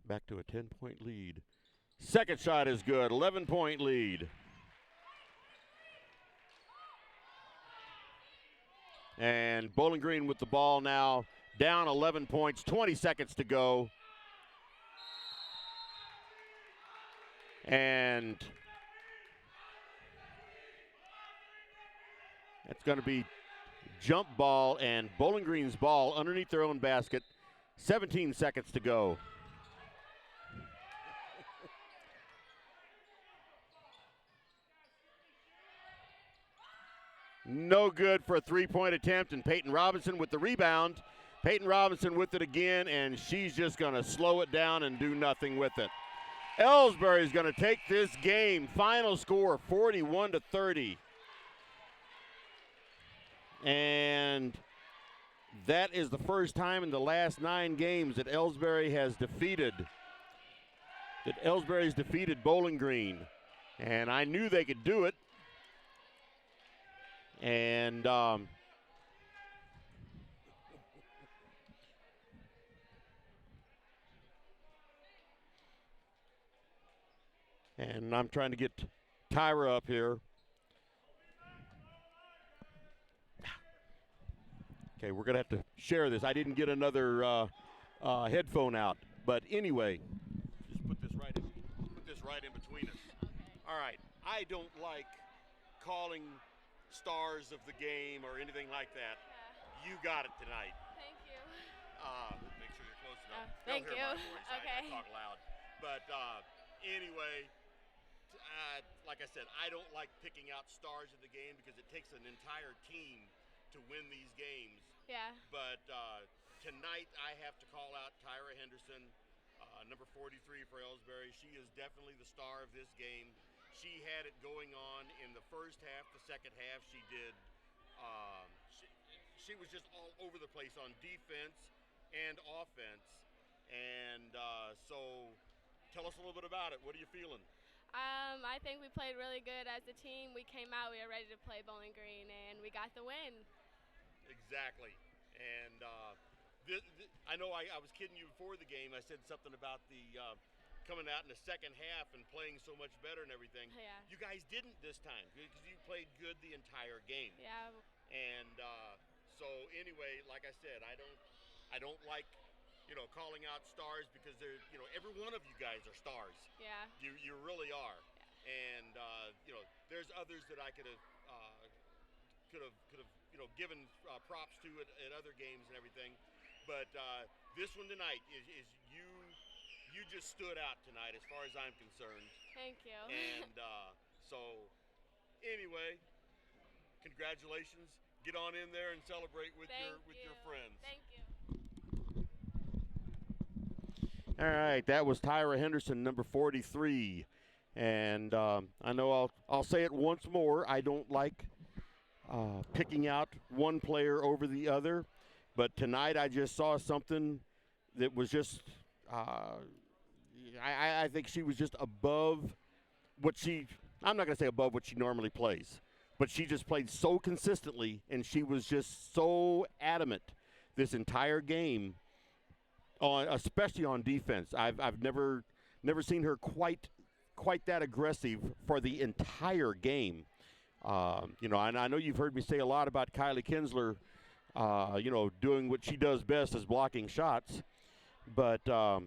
Back to a 10-point lead. Second shot is good, 11-point lead. And Bowling Green with the ball now, down 11 points, 20 seconds to go. And it's going to be jump ball, and Bowling Green's ball underneath their own basket. 17 seconds to go. No good for a three-point attempt, and Peyton Robinson with the rebound. Peyton Robinson with it again, and she's just going to slow it down and do nothing with it. Elsberry is going to take this game. Final score 41-30. And that is the first time in the last 9 games that Elsberry has defeated Bowling Green. And I knew they could do it. And I'm trying to get Tyra up here. Okay, we're going to have to share this. I didn't get another headphone out. But anyway, just put this right in between us. Okay. All right. I don't like calling stars of the game or anything like that. Yeah. You got it tonight. Thank you. Make sure you're close enough. Thank you. My voice. Okay. I talk loud. But anyway, like I said, I don't like picking out stars of the game because it takes an entire team to win these games. Yeah. But tonight I have to call out Tyra Henderson, number 43 for Elsberry. She is definitely the star of this game. She had it going on in the first half. The second half she did. She was just all over the place on defense and offense. And so tell us a little bit about it. What are you feeling? I think we played really good as a team. We came out, we were ready to play Bowling Green, and we got the win. Exactly. And I know I was kidding you before the game. I said something about the coming out in the second half and playing so much better and everything. Yeah. You guys didn't this time because you played good the entire game. Yeah. And so anyway, like I said, I don't like calling out stars because they're every one of you guys are stars. Yeah. You really are. Yeah. And there's others that I could have given props to at other games and everything. But this one tonight is you just stood out tonight as far as I'm concerned. Thank you. And so anyway, congratulations. Get on in there and celebrate with your friends. Thank you. All right, that was Tyra Henderson, number 43. And I know I'll say it once more. I don't like picking out one player over the other. But tonight I just saw something that was just I think she was just above what I'm not going to say above what she normally plays. But she just played so consistently, and she was just so adamant this entire game, especially on defense. I've never seen her quite that aggressive for the entire game. And I know you've heard me say a lot about Kylie Kinsler, doing what she does best is blocking shots. But so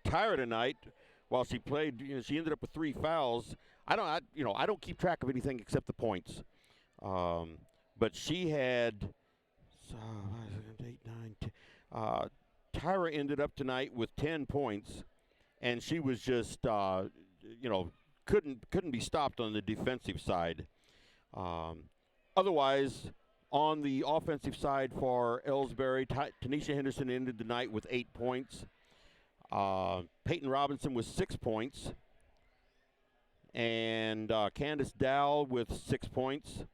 Tyra tonight, while she played, she ended up with 3 fouls. I don't keep track of anything except the points. But she had 8, 9, 10. Tyra ended up tonight with 10 points, and she was just couldn't be stopped on the defensive side. Otherwise, on the offensive side for Elsberry, Tanisha Henderson ended the night with 8 points. Peyton Robinson with 6 points. And Candace Dow with 6 points.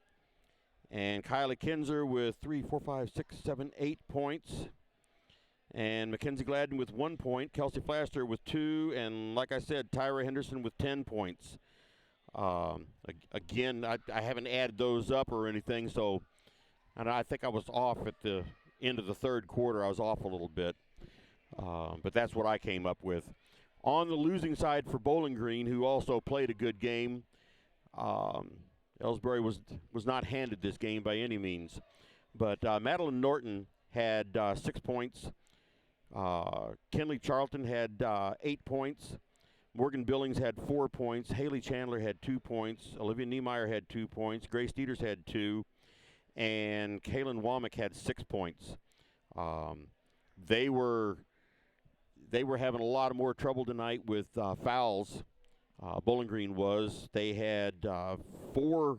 And Kylie Kinzer with 3, 4, 5, 6, 7, 8 points. And Mackenzie Gladden with 1 point. Kelsey Flaster with 2. And like I said, Tyra Henderson with 10 points. Again, I haven't added those up or anything. So, and I think I was off at the end of the third quarter. I was off a little bit. But that's what I came up with. On the losing side for Bowling Green, who also played a good game, Elsberry was not handed this game by any means. But Madeline Norton had 6 points. Kinley Charlton had 8 points. Morgan Billings had 4 points. Haley Chandler had 2 points. Olivia Niemeyer had 2 points. Grace Dieters had 2. And Kaylin Womack had 6 points. They were having a lot of more trouble tonight with fouls. Bowling Green was. They had four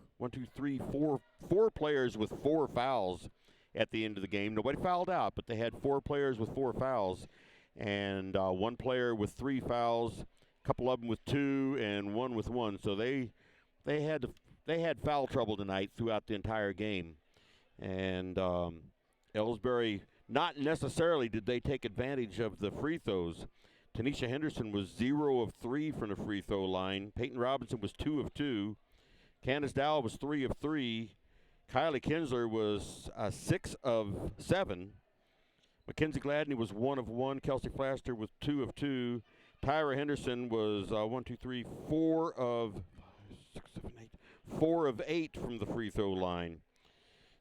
players with 4 fouls at the end of the game. Nobody fouled out, but they had 4 players with 4 fouls. And 1 player with 3 fouls, a couple of them with 2, and 1 with 1. So they had foul trouble tonight throughout the entire game. And Elsberry, not necessarily did they take advantage of the free throws. Tanisha Henderson was 0 of 3 from the free throw line. Peyton Robinson was 2 of 2. Candace Dowell was 3 of 3. Kylie Kinsler was 6 of 7. Mackenzie Gladney was 1 of 1. Kelsey Flaster was 2 of 2. Tyra Henderson was 4 of 8 from the free throw line.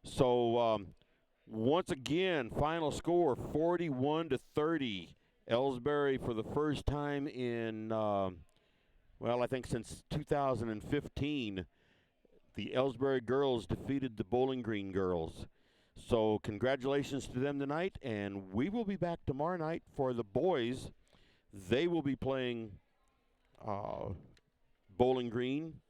So once again, final score 41-30. Elsberry, for the first time in I think since 2015, the Elsberry girls defeated the Bowling Green girls. So congratulations to them tonight, and we will be back tomorrow night for the boys. They will be playing Bowling Green,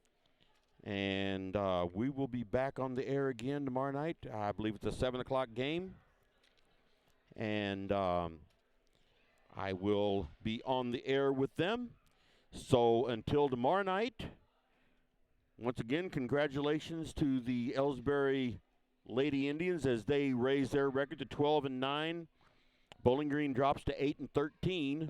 and we will be back on the air again tomorrow night. I believe it's a 7 o'clock game, and I will be on the air with them. So until tomorrow night, once again, congratulations to the Elsberry Lady Indians as they raise their record to 12-9. Bowling Green drops to 8-13.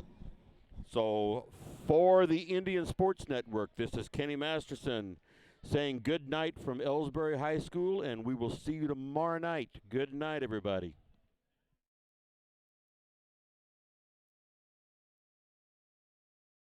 So for the Indian Sports Network, this is Kenny Masterson saying good night from Elsberry High School, and we will see you tomorrow night. Good night, everybody.